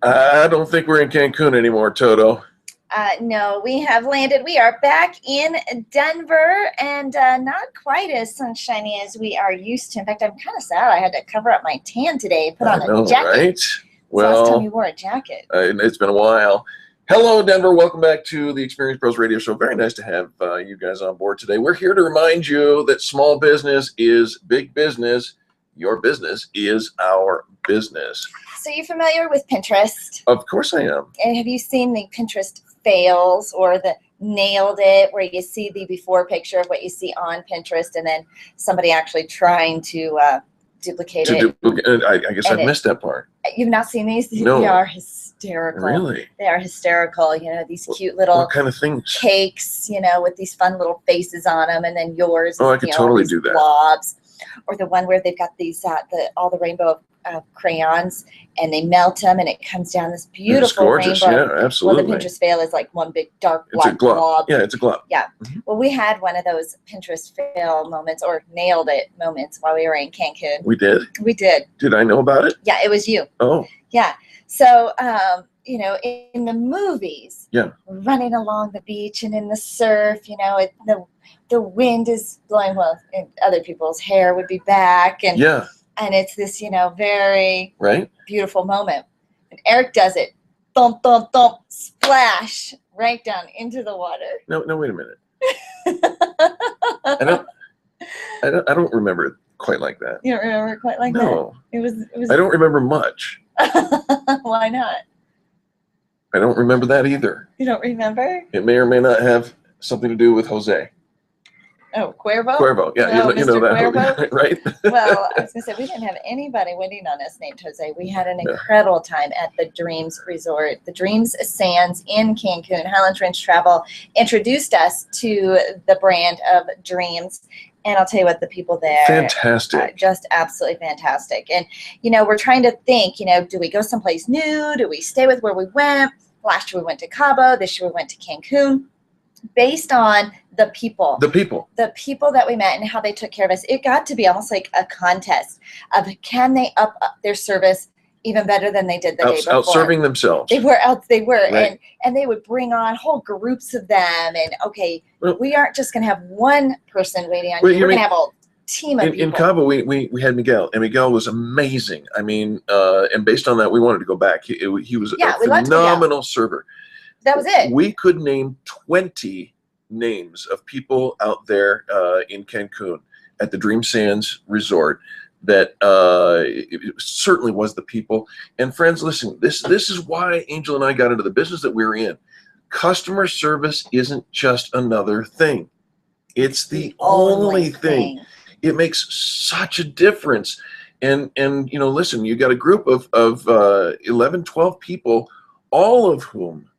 I don't think we're in Cancun anymore, Toto. No, we have landed. We are back in Denver, and not quite as sunshiny as we are used to. In fact, I'm kind of sad. I had to cover up my tan today, put on a jacket. Right? Well, last time you wore a jacket. It's been a while. Hello, Denver. Welcome back to the Experience Pros Radio Show. Very nice to have you guys on board today. We're here to remind you that small business is big business. Your business is our business. So you're familiar with Pinterest? Of course I am. And have you seen the Pinterest fails or the nailed it, where you see the before picture of what you see on Pinterest and then somebody actually trying to duplicate it? I guess I've missed that part. You've not seen these? No. They are hysterical. Really? They are hysterical. You know, these cute little what kind of things? Cakes, you know, with these fun little faces on them, and then yours. Oh, I could totally do that. Blobs. Or the one where they've got these all the rainbow crayons, and they melt them, and it comes down this beautiful gorgeous, rainbow. Yeah, absolutely. Well, the Pinterest fail is like one big dark It's a blob. Yeah, it's a glob. Yeah. Mm-hmm. Well, we had one of those Pinterest fail moments, or nailed it moments, while we were in Cancun. We did? We did. Did I know about it? Yeah, it was you. Oh. Yeah. So, you know, in the movies, yeah, running along the beach and in the surf, you know, the wind is blowing, well, and other people's hair would be back, and yeah. And it's this, you know, very beautiful moment. And Eric does it. Thump, thump, thump, splash right down into the water. No, wait a minute. I don't remember it quite like that. You don't remember it quite like that? No. It was. I don't remember much. Why not? I don't remember that either. You don't remember? It may or may not have something to do with Jose. Oh, Cuervo? Cuervo, yeah, you know that, Cuervo? right? Well, I was going to say, we didn't have anybody waiting on us named Jose. We had an incredible time at the Dreams Resort. The Dreams Sands in Cancun. Highlands Ranch Travel introduced us to the brand of Dreams. And I'll tell you what, the people there. Fantastic. Just absolutely fantastic. And, you know, we're trying to think, you know, do we go someplace new? Do we stay with where we went? Last year we went to Cabo. This year we went to Cancun. Based on the people that we met and how they took care of us, it got to be almost like a contest of can they up their service even better than they did the day before. Out-serving themselves. They were, right. and they would bring on whole groups of them. And okay, we aren't just going to have one person waiting on you. We're going to have a team of people. In Cabo, we had Miguel, and Miguel was amazing. I mean, and based on that, we wanted to go back. He was a phenomenal server. That was it. We could name 20 names of people out there in Cancun at the Dream Sands Resort that it certainly was the people. And friends, listen, this is why Angel and I got into the business that we're in. Customer service isn't just another thing. It's the only thing. It makes such a difference. And you know, listen, you got a group of 11, 12 people, all of whom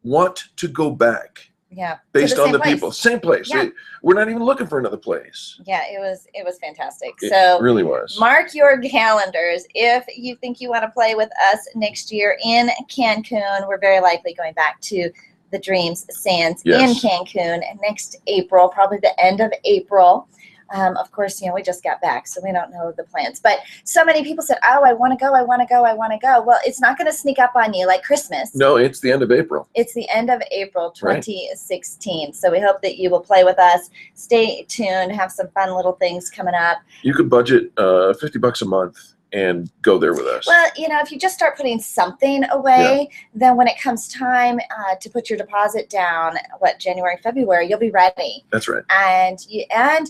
want to go back. Yeah. Based on the people. Same place. Yeah. We're not even looking for another place. Yeah, it was fantastic. It really was. Mark your calendars. If you think you want to play with us next year in Cancun, we're very likely going back to the Dreams Sands in Cancun next April, probably the end of April. Of course, you know, we just got back, so we don't know the plans. But so many people said, oh, I want to go, I want to go, I want to go. Well, it's not going to sneak up on you like Christmas. No, it's the end of April. It's the end of April 2016. Right. So we hope that you will play with us. Stay tuned. Have some fun little things coming up. You could budget $50 a month and go there with us. Well, you know, if you just start putting something away, then when it comes time to put your deposit down, January, February, you'll be ready. That's right. And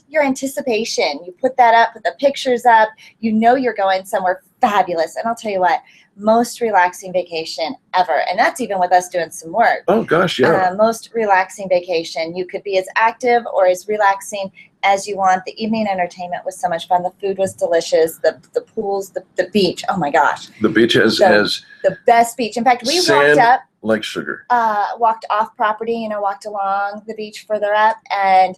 your anticipation, you put that up, put the pictures up, you know you're going somewhere fabulous. And I'll tell you what, most relaxing vacation ever. And that's even with us doing some work. Oh, gosh, yeah. Most relaxing vacation. You could be as active or as relaxing as you want. The evening entertainment was so much fun. The food was delicious. The pools, the beach. Oh, my gosh. The beach has the best beach. In fact, we walked up. Like sugar. Walked off property, you know, walked along the beach further up. And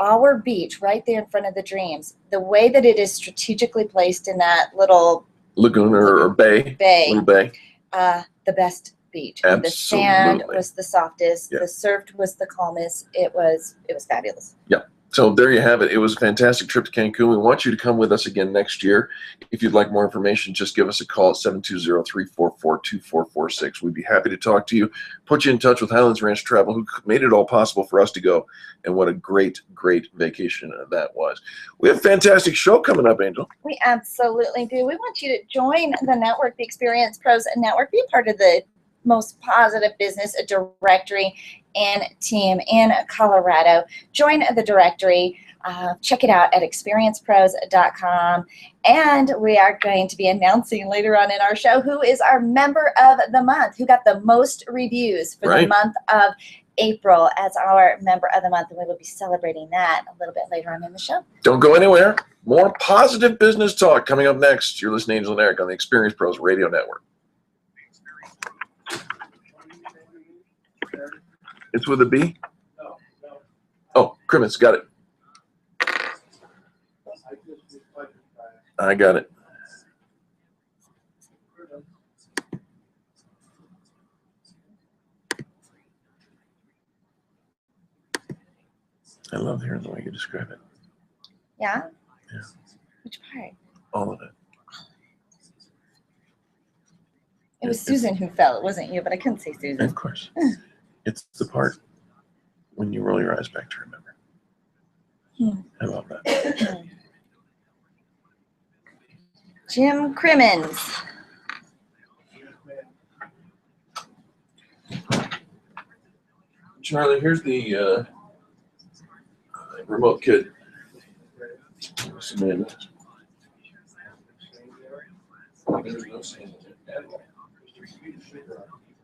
our beach right there in front of the Dreams, the way that it is strategically placed in that little lagoon or bay, little bay, the best beach. Absolutely. The sand was the softest. Yeah. The surf was the calmest. It was fabulous. Yeah. So there you have it. It was a fantastic trip to Cancun. We want you to come with us again next year. If you'd like more information, just give us a call at 720-344-2446. We'd be happy to talk to you, put you in touch with Highlands Ranch Travel, who made it all possible for us to go. And what a great, great vacation that was. We have a fantastic show coming up, Angel. We absolutely do. We want you to join the network, the Experience Pros Network. Be a part of the most positive business directory and team in Colorado. Join the directory. Check it out at experiencepros.com. And we are going to be announcing later on in our show who is our member of the month, who got the most reviews for the month of April as our member of the month. And we will be celebrating that a little bit later on in the show. Don't go anywhere. More positive business talk coming up next. You're listening to Angel and Eric on the Experience Pros Radio Network. It's with a B? Oh, Crimmins, got it. I got it. I love hearing the way you describe it. Yeah? Yeah. Which part? All of it. It was Susan who fell. It wasn't you, but I couldn't say Susan. Of course. It's the part when you roll your eyes back to remember. I love that. Jim Crimmins. Charlie, here's the remote kit. There's no saying it.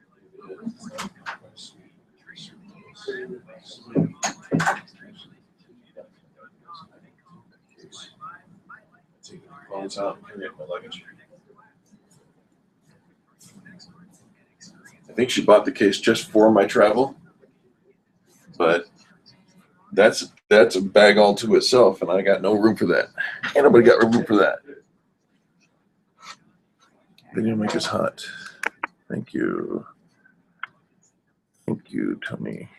Phones out and get my luggage. I think she bought the case just for my travel, but that's a bag all to itself, and I got no room for that. Ain't nobody got room for that. They didn't make us hot. Thank you. Thank you, Tommy.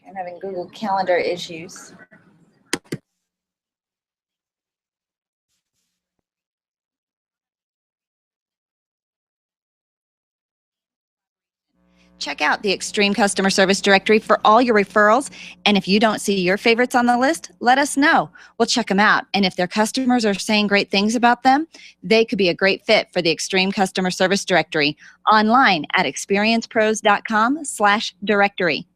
I'm having Google Calendar issues. Check out the Extreme Customer Service Directory for all your referrals. And if you don't see your favorites on the list, let us know. We'll check them out. And if their customers are saying great things about them, they could be a great fit for the Extreme Customer Service Directory online at experiencepros.com/directory.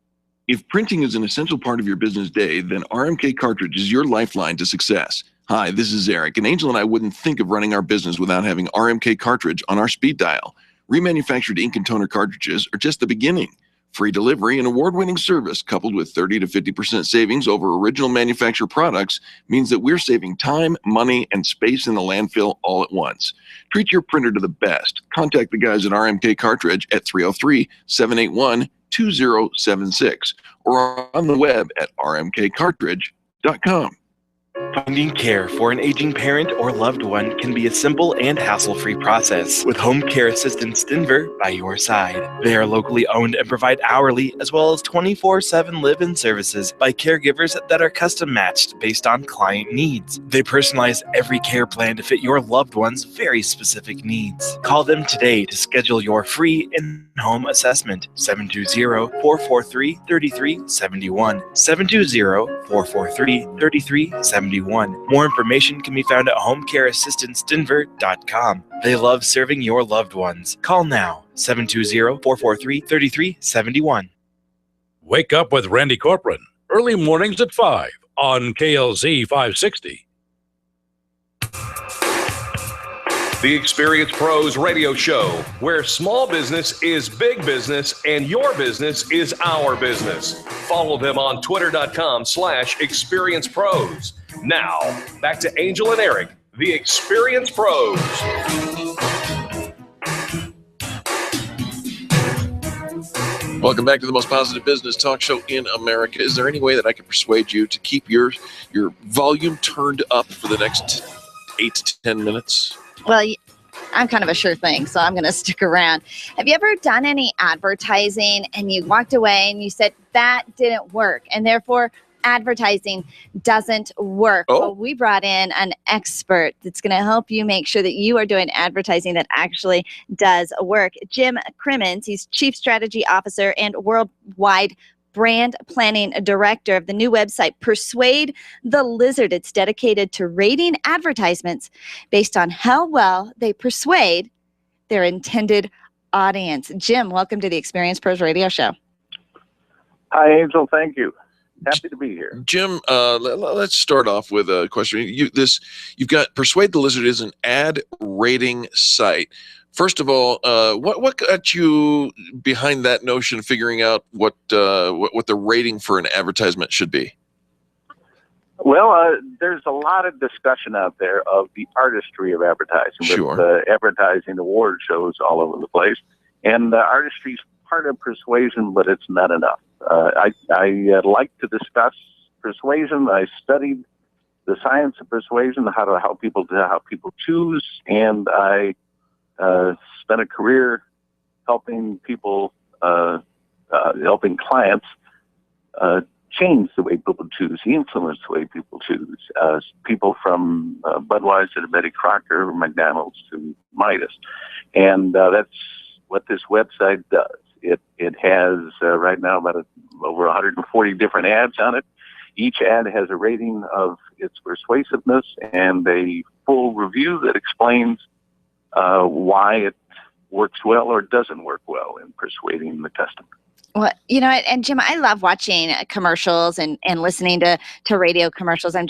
If printing is an essential part of your business day, then RMK Cartridge is your lifeline to success. Hi, this is Eric, and Angel and I wouldn't think of running our business without having RMK Cartridge on our speed dial. Remanufactured ink and toner cartridges are just the beginning. Free delivery and award-winning service coupled with 30 to 50% savings over original manufacturer products means that we're saving time, money, and space in the landfill all at once. Treat your printer to the best. Contact the guys at RMK Cartridge at 303-781-2076 or on the web at rmkcartridge.com. Finding care for an aging parent or loved one can be a simple and hassle-free process with Home Care Assistance Denver by your side. They are locally owned and provide hourly as well as 24/7 live-in services by caregivers that are custom-matched based on client needs. They personalize every care plan to fit your loved one's very specific needs. Call them today to schedule your free in-home assessment. 720-443-3371. 720-443-3371. More information can be found at homecareassistancedenver.com. They love serving your loved ones. Call now, 720-443-3371. Wake up with Randy Corcoran, early mornings at 5 on KLZ 560. The Experience Pros Radio Show, where small business is big business and your business is our business. Follow them on twitter.com/experiencepros. Now, back to Angel and Eric, the Experience Pros. Welcome back to the most positive business talk show in America. Is there any way that I can persuade you to keep your volume turned up for the next 8 to 10 minutes? Well, I'm kind of a sure thing, so I'm going to stick around. Have you ever done any advertising and you walked away and you said that didn't work, and therefore advertising doesn't work? Oh. Well, we brought in an expert that's going to help you make sure that you are doing advertising that actually does work. Jim Crimmins, he's Chief Strategy Officer and Worldwide Brand Planning Director of the new website, Persuade the Lizard. It's dedicated to rating advertisements based on how well they persuade their intended audience. Jim, welcome to the Experience Pros Radio Show. Hi, Angel. Thank you. Happy to be here. Jim, let's start off with a question. You've got Persuade the Lizard is an ad rating site. First of all, what got you behind that notion of figuring out what the rating for an advertisement should be? Well, there's a lot of discussion out there of the artistry of advertising. Sure. With advertising award shows all over the place. And artistry is part of persuasion, but it's not enough. I like to discuss persuasion. I studied the science of persuasion, how people choose, and I spent a career helping people, helping clients change the way people choose, influence the way people choose. People from Budweiser to Betty Crocker, McDonald's to Midas, and that's what this website does. It has right now about over 140 different ads on it. Each ad has a rating of its persuasiveness and a full review that explains why it works well or doesn't work well in persuading the customer. Well, and Jim, I love watching commercials and listening to radio commercials. I'm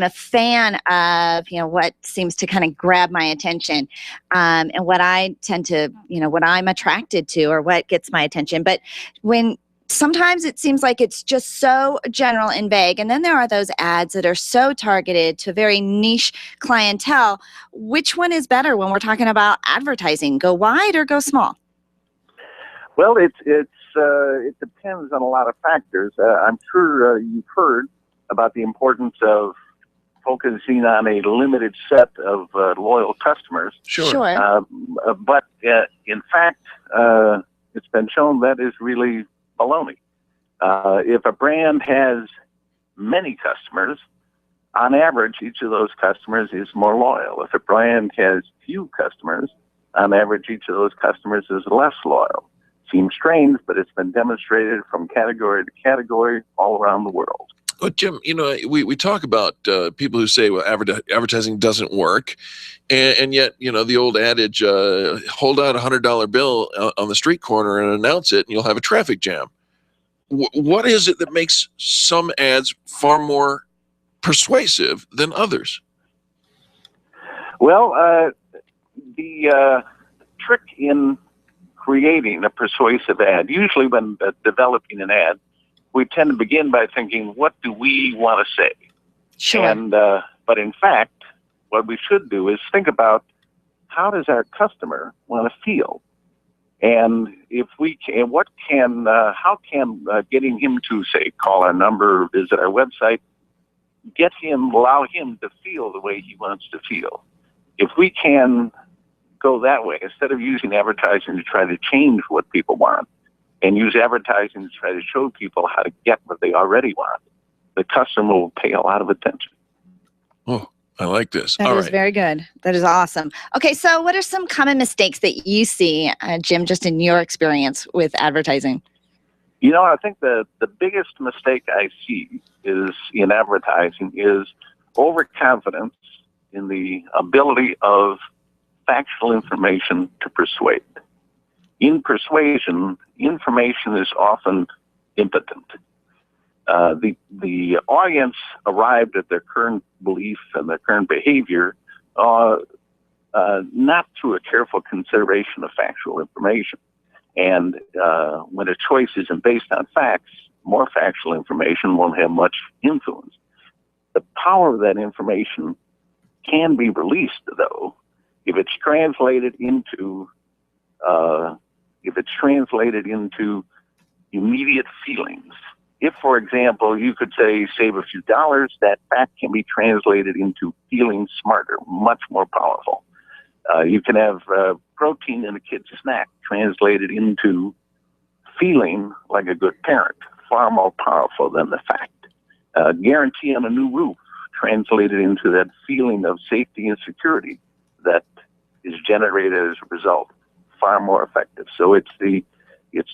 a fan of, what seems to kind of grab my attention, and what I tend to, what I'm attracted to or what gets my attention. But sometimes it seems like it's just so general and vague. And then there are those ads that are so targeted to very niche clientele. Which one is better when we're talking about advertising? Go wide or go small? Well, it depends on a lot of factors. I'm sure you've heard about the importance of focusing on a limited set of loyal customers. Sure. But in fact, it's been shown that is really baloney. If a brand has many customers, on average, each of those customers is more loyal. If a brand has few customers, on average, each of those customers is less loyal. Seems strange, but it's been demonstrated from category to category all around the world. Well, Jim, we talk about people who say, well, advertising doesn't work. And yet, the old adage, hold out $100 bill on the street corner and announce it, and you'll have a traffic jam. What is it that makes some ads far more persuasive than others? Well, the trick in creating a persuasive ad, usually when developing an ad, we tend to begin by thinking, what do we want to say? Sure. And but in fact, what we should do is think about how does our customer want to feel, and if we can, how can getting him to say call our number, visit our website, allow him to feel the way he wants to feel. If we can go that way, instead of using advertising to try to change what people want, and use advertising to try to show people how to get what they already want, the customer will pay a lot of attention. Oh, I like this. That is very good. That is awesome. Okay, so what are some common mistakes that you see, Jim, just in your experience with advertising? I think the biggest mistake I see is in advertising is overconfidence in the ability of factual information to persuade. In persuasion, information is often impotent. The audience arrived at their current belief and their current behavior not through a careful consideration of factual information. And when a choice isn't based on facts, more factual information won't have much influence. The power of that information can be released, though, if it's translated into immediate feelings. If, for example, you could say save a few dollars, that fact can be translated into feeling smarter, much more powerful. You can have protein in a kid's snack translated into feeling like a good parent, far more powerful than the fact. Guarantee on a new roof translated into that feeling of safety and security that is generated as a result, far more effective. So it's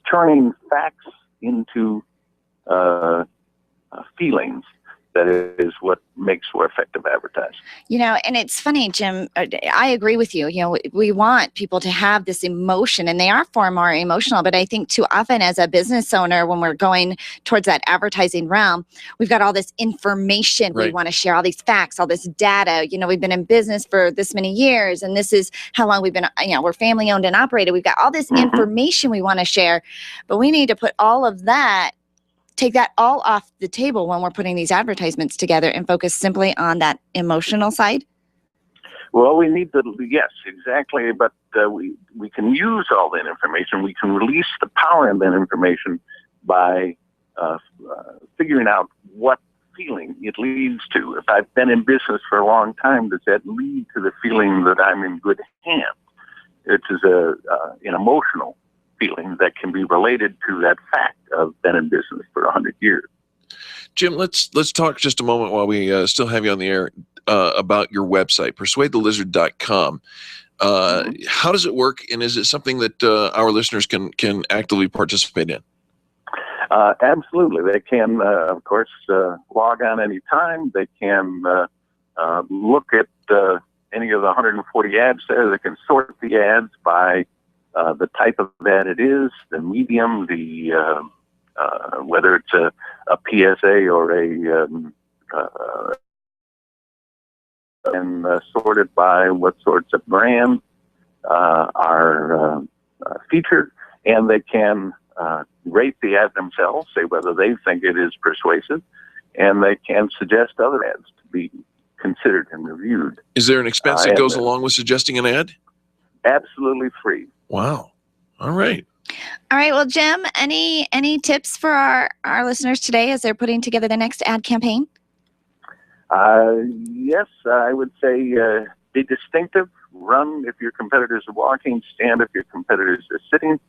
turning facts into feelings that is what makes for effective advertising. And it's funny, Jim, I agree with you. We want people to have this emotion, and they are far more emotional. But I think too often as a business owner, when we're going towards that advertising realm, we've got all this information. Right. We want to share all these facts, all this data. We've been in business for this many years, and this is how long we've been, we're family owned and operated. We've got all this information we want to share, but we need to put all of that, take that all off the table when we're putting these advertisements together and focus simply on that emotional side? Well, we need yes, exactly. But we can use all that information. We can release the power in that information by figuring out what feeling it leads to. If I've been in business for a long time, does that lead to the feeling that I'm in good hands? It is an emotional feeling that can be related to that fact of been in business for 100 years. Jim, let's talk just a moment while we still have you on the air about your website, persuadethelizard.com. How does it work, and is it something that our listeners can actively participate in? Absolutely. They can, of course, log on anytime. They can look at any of the 140 ads there. They can sort the ads by the type of ad it is, the medium, whether it's a PSA or and sorted by what sorts of brands are featured, and they can rate the ad themselves, say whether they think it is persuasive, and they can suggest other ads to be considered and reviewed. Is there an expense that goes along with suggesting an ad? Absolutely free. Wow. All right. All right. Well, Jim, any tips for our listeners today as they're putting together the next ad campaign? Yes, I would say be distinctive. Run if your competitors are walking. Stand if your competitors are sitting.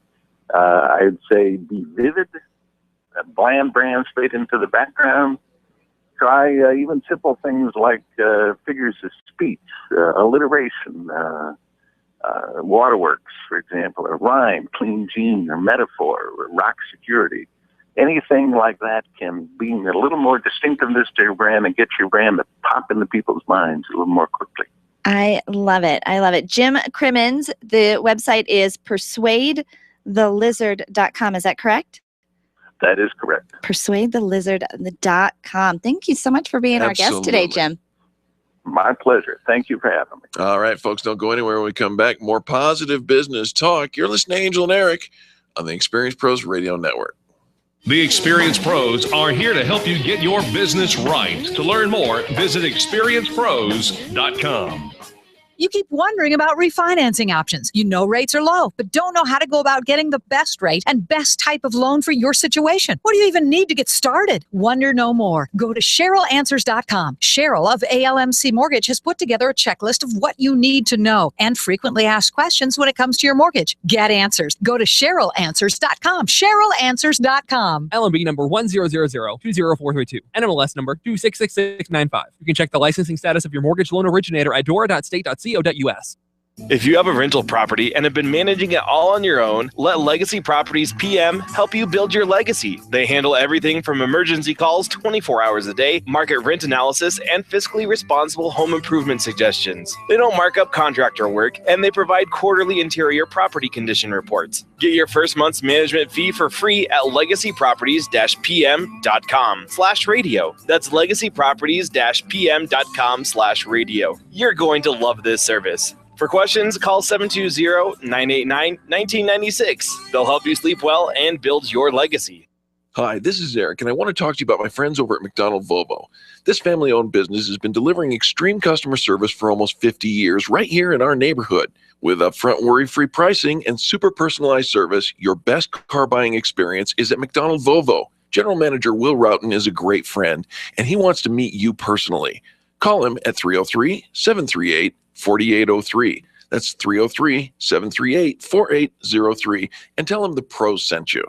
I'd say be vivid. Bland brand straight into the background. Try even simple things like figures of speech, alliteration, waterworks, for example, or rhyme, clean gene, or metaphor, or rock security. Anything like that can bring a little more distinctiveness to your brand and get your brand to pop into people's minds a little more quickly. I love it. I love it. Jim Crimmins, the website is persuadethelizard.com. Is that correct? That is correct. Persuadethelizard.com. Thank you so much for being our guest today, Jim. My pleasure. Thank you for having me. All right, folks, don't go anywhere when we come back. More positive business talk. You're listening to Angel and Eric on the Experience Pros Radio Network. The Experience Pros are here to help you get your business right. To learn more, visit experiencepros.com. You keep wondering about refinancing options. You know rates are low, but don't know how to go about getting the best rate and best type of loan for your situation. What do you even need to get started? Wonder no more. Go to CherylAnswers.com. Cheryl of ALMC Mortgage has put together a checklist of what you need to know and frequently asked questions when it comes to your mortgage. Get answers. Go to CherylAnswers.com. CherylAnswers.com. LMB number 100020432. NMLS number 266695. You can check the licensing status of your mortgage loan originator at dora.state.ca. If you have a rental property and have been managing it all on your own, let Legacy Properties PM help you build your legacy. They handle everything from emergency calls 24 hours a day, market rent analysis, and fiscally responsible home improvement suggestions. They don't mark up contractor work, and they provide quarterly interior property condition reports. Get your first month's management fee for free at legacyproperties-pm.com/radio. That's legacyproperties-pm.com/radio. You're going to love this service. For questions, call 720-989-1996. They'll help you sleep well and build your legacy. Hi, this is Eric, and I want to talk to you about my friends over at McDonald Volvo. This family-owned business has been delivering extreme customer service for almost 50 years right here in our neighborhood. With upfront worry-free pricing and super personalized service, your best car buying experience is at McDonald Volvo. General Manager Will Roughton is a great friend, and he wants to meet you personally. Call him at 303-738-4803. That's 303-738-4803, and tell him the pros sent you.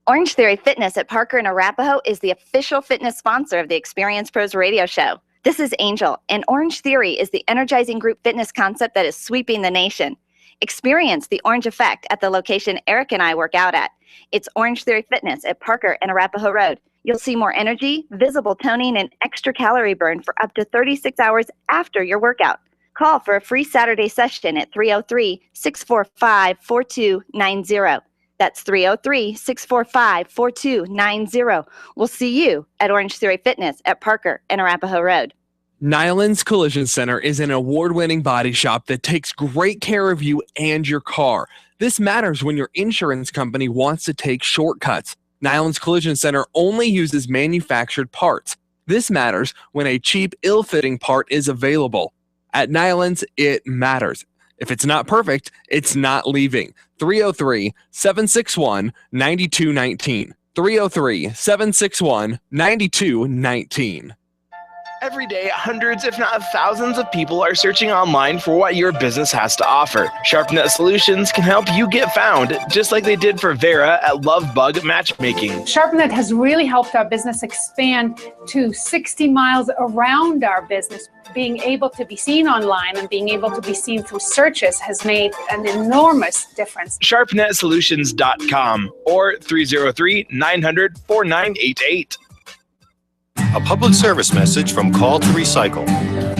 Orange Theory Fitness at Parker and Arapahoe is the official fitness sponsor of the Experience Pros radio show. This is Angel, and Orange Theory is the energizing group fitness concept that is sweeping the nation. Experience the orange effect at the location Eric and I work out at. It's Orange Theory Fitness at Parker and Arapahoe Road. You'll see more energy, visible toning, and extra calorie burn for up to 36 hours after your workout. Call for a free Saturday session at 303-645-4290. That's 303-645-4290. We'll see you at Orange Theory Fitness at Parker and Arapahoe Road. Nyland's Collision Center is an award-winning body shop that takes great care of you and your car. This matters when your insurance company wants to take shortcuts. Nyland's Collision Center only uses manufactured parts. This matters when a cheap, ill-fitting part is available. At Nyland's, it matters. If it's not perfect, it's not leaving. 303-761-9219. 303-761-9219. Every day, hundreds, if not thousands of people are searching online for what your business has to offer. SharpNet Solutions can help you get found, just like they did for Vera at Lovebug Matchmaking. SharpNet has really helped our business expand to 60 miles around our business. Being able to be seen online and being able to be seen through searches has made an enormous difference. SharpNetSolutions.com or 303-900-4988. A public service message from Call to Recycle.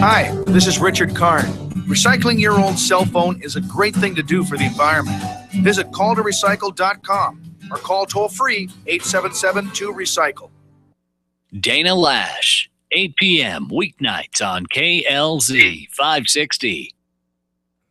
Hi, this is Richard Karn. Recycling your old cell phone is a great thing to do for the environment. Visit calltorecycle.com or call toll-free 877-2-RECYCLE. Dana Lash, 8 p.m. weeknights on KLZ 560.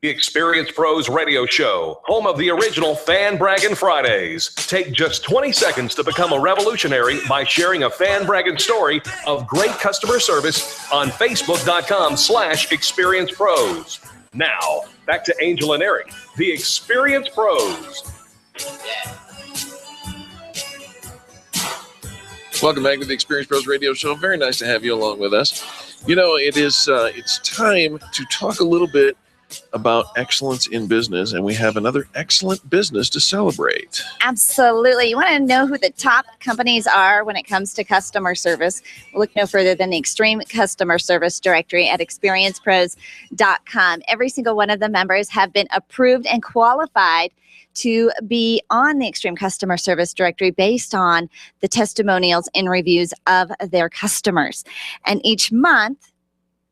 The Experience Pros radio show, home of the original Fan Braggin Fridays. Take just 20 seconds to become a revolutionary by sharing a Fan Braggin story of great customer service on Facebook.com/Experience Pros. Now, back to Angel and Eric, the Experience Pros. Welcome back to the Experience Pros radio show. Very nice to have you along with us. You know, it's time to talk a little bit about excellence in business, and we have another excellent business to celebrate. Absolutely. You want to know who the top companies are when it comes to customer service? Look no further than the Extreme Customer Service Directory at experiencepros.com. Every single one of the members have been approved and qualified to be on the Extreme Customer Service Directory based on the testimonials and reviews of their customers. And each month,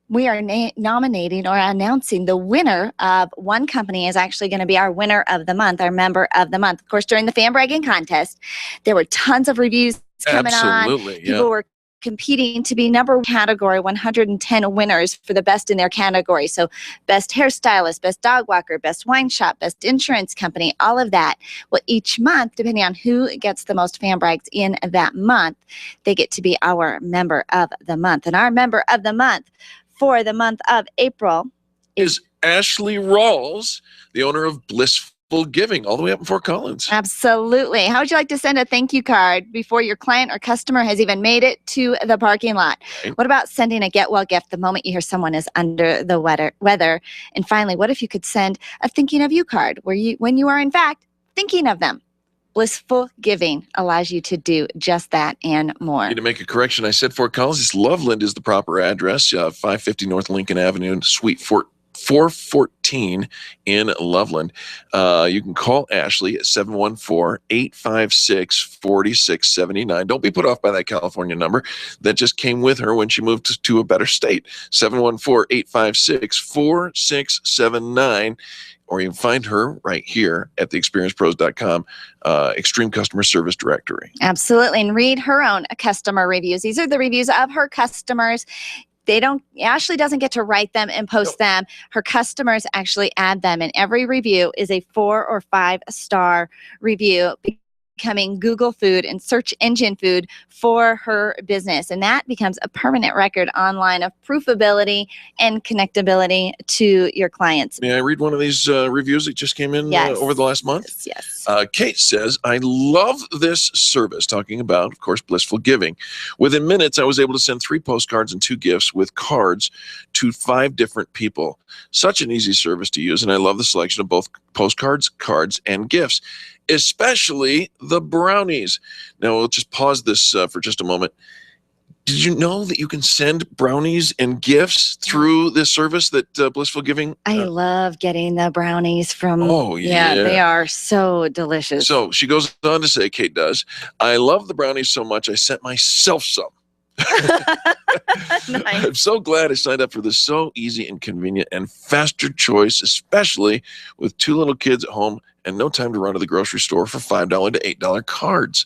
we are nominating or announcing the winner of one company is actually going to be our winner of the month, our member of the month. Of course, during the Fan Bragging contest, there were tons of reviews coming on. People were competing to be number one category, 110 winners for the best in their category. So best hairstylist, best dog walker, best wine shop, best insurance company, all of that. Well, each month, depending on who gets the most fan brags in that month, they get to be our member of the month. And our member of the month for the month of April is Ashley Rawls, the owner of Blissful Giving, all the way up in Fort Collins. Absolutely. How would you like to send a thank you card before your client or customer has even made it to the parking lot? Right. What about sending a get well gift the moment you hear someone is under the weather? And finally, what if you could send a thinking of you card when you are in fact thinking of them? Blissful Giving allows you to do just that and more. I need to make a correction. I said Fort Collins. It's Loveland is the proper address. 550 North Lincoln Avenue, Suite 414 in Loveland. You can call Ashley at 714-856-4679. Don't be put off by that California number. That just came with her when she moved to a better state. 714-856-4679. Or you can find her right here at the experiencepros.com Extreme Customer Service Directory. Absolutely. And read her own customer reviews. These are the reviews of her customers. Ashley doesn't get to write them and post them. Her customers actually add them. And every review is a 4 or 5 star review becoming Google food and search engine food for her business. And that becomes a permanent record online of proofability and connectability to your clients. May I read one of these reviews that just came in over the last month? Yes. Kate says, I love this service, talking about, of course, Blissful Giving. Within minutes, I was able to send 3 postcards and 2 gifts with cards to 5 different people. Such an easy service to use, and I love the selection of both postcards, cards, and gifts, especially the brownies. Now, we'll just pause this for just a moment. Did you know that you can send brownies and gifts through this service that Blissful Giving? I love getting the brownies from. Oh, yeah. They are so delicious. So she goes on to say, Kate does, I love the brownies so much, I sent myself some. Nice. I'm so glad I signed up for this so easy and convenient and faster choice, especially with 2 little kids at home and no time to run to the grocery store for $5 to $8 cards.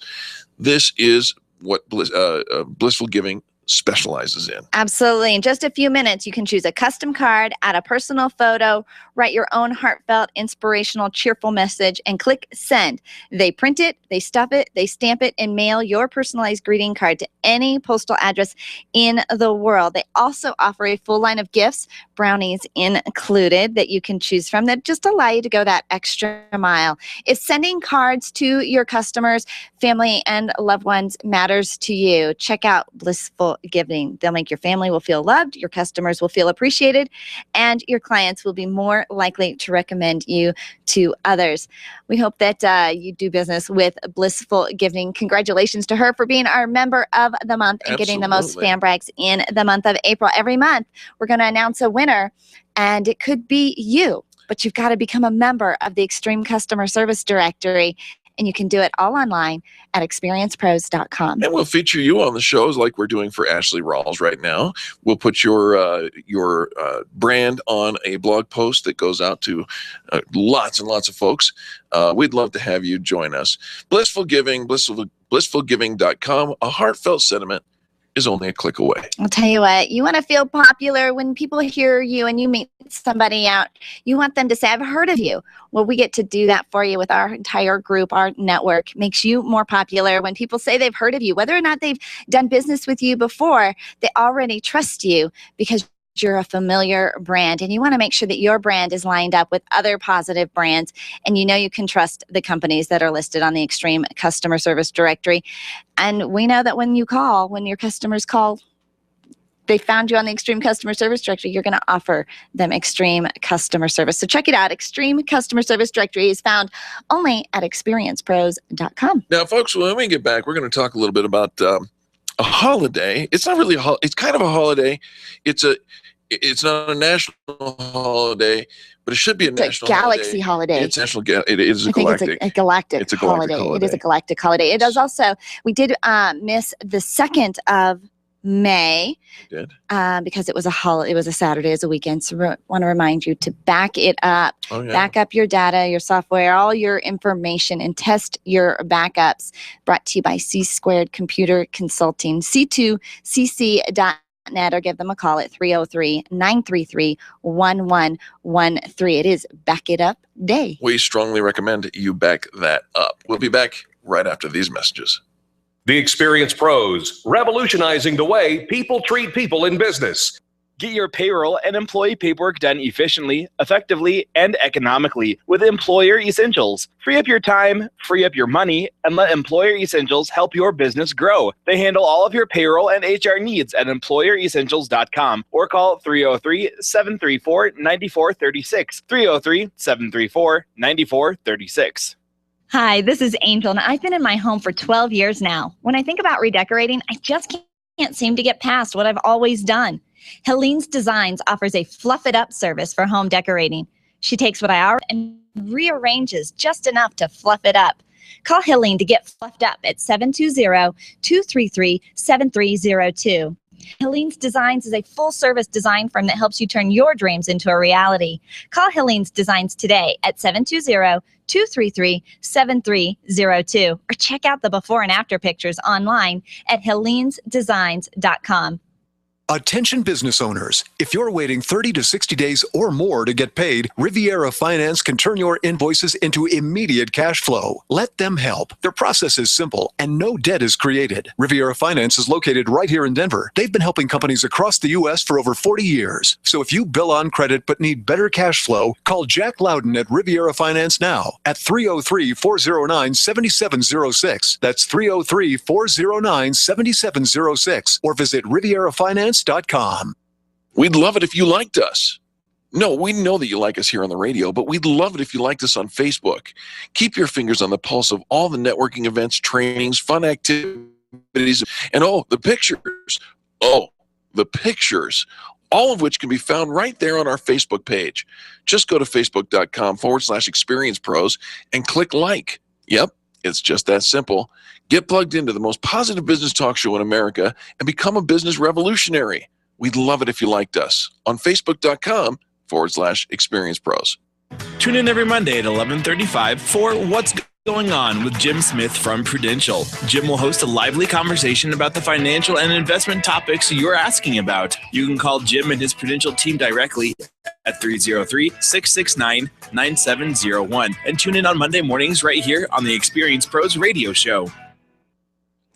This is what Blissful Giving specializes in. Absolutely. In just a few minutes, you can choose a custom card, add a personal photo, write your own heartfelt, inspirational, cheerful message, and click send. They print it, they stuff it, they stamp it, and mail your personalized greeting card to any postal address in the world. They also offer a full line of gifts, brownies included, that you can choose from that just allow you to go that extra mile. If sending cards to your customers, family, and loved ones matters to you, check out Blissful Giving. They'll make your family will feel loved, your customers will feel appreciated, and your clients will be more likely to recommend you to others. We hope that you do business with Blissful Giving. Congratulations to her for being our member of the month and getting the most fan brags in the month of April. Every month, we're going to announce a winner, and it could be you, but you've got to become a member of the Extreme Customer Service Directory. And you can do it all online at experiencepros.com. And we'll feature you on the shows like we're doing for Ashley Rawls right now. We'll put your brand on a blog post that goes out to lots and lots of folks. We'd love to have you join us. Blissful Giving, blissfulgiving.com. A heartfelt sentiment is only a click away. I'll tell you what, you want to feel popular when people hear you and you meet somebody out. You want them to say, I've heard of you. Well, we get to do that for you with our entire group. Our network makes you more popular when people say they've heard of you. Whether or not they've done business with you before, they already trust you because you're a familiar brand, and you want to make sure that your brand is lined up with other positive brands, and you know you can trust the companies that are listed on the Extreme Customer Service Directory. And we know that when your customers call, they found you on the Extreme Customer Service Directory, you're going to offer them extreme customer service. So check it out. Extreme Customer Service Directory is found only at experiencepros.com. Now, folks, when we get back, we're going to talk a little bit about a holiday. It's not really it's kind of a holiday. It's not a national holiday, but it should be a national galaxy holiday. It's national. It is a galactic. It's a galactic holiday. It is a galactic holiday. It is also. We did miss the 2nd of May. We did because it was a Saturday, as a weekend. So want to remind you to back it up. Oh, yeah. Back up your data, your software, all your information, and test your backups. Brought to you by C Squared Computer Consulting. C2cc.net, or give them a call at 303-933-1113. It is Back It Up Day. We strongly recommend you back that up. We'll be back right after these messages. The Experienced Pros, revolutionizing the way people treat people in business. Get your payroll and employee paperwork done efficiently, effectively, and economically with Employer Essentials. Free up your time, free up your money, and let Employer Essentials help your business grow. They handle all of your payroll and HR needs at EmployerEssentials.com or call 303-734-9436. 303-734-9436. Hi, this is Angel, and I've been in my home for 12 years now. When I think about redecorating, I just can't seem to get past what I've always done. Helene's Designs offers a fluff it up service for home decorating. She takes what I already and rearranges just enough to fluff it up. Call Helene to get fluffed up at 720-233-7302. Helene's Designs is a full-service design firm that helps you turn your dreams into a reality. Call Helene's Designs today at 720-233-7302 or check out the before and after pictures online at helenesdesigns.com. Attention business owners. If you're waiting 30 to 60 days or more to get paid, Riviera Finance can turn your invoices into immediate cash flow. Let them help. Their process is simple and no debt is created. Riviera Finance is located right here in Denver. They've been helping companies across the U.S. for over 40 years. So if you bill on credit but need better cash flow, call Jack Loudon at Riviera Finance now at 303-409-7706. That's 303-409-7706. Or visit RivieraFinance.com. We'd love it if you liked us. No, we know that you like us here on the radio, but we'd love it if you liked us on Facebook. Keep your fingers on the pulse of all the networking events, trainings, fun activities, and the pictures. The pictures, all of which can be found right there on our Facebook page. Just go to facebook.com/Experience Pros and click like. Yep, it's just that simple. Get plugged into the most positive business talk show in America and become a business revolutionary. We'd love it if you liked us on facebook.com/Experience Pros. Tune in every Monday at 11:35 for What's Going On with Jim Smith from Prudential. Jim will host a lively conversation about the financial and investment topics you're asking about. You can call Jim and his Prudential team directly at 303-669-9701 and tune in on Monday mornings right here on the Experience Pros radio show.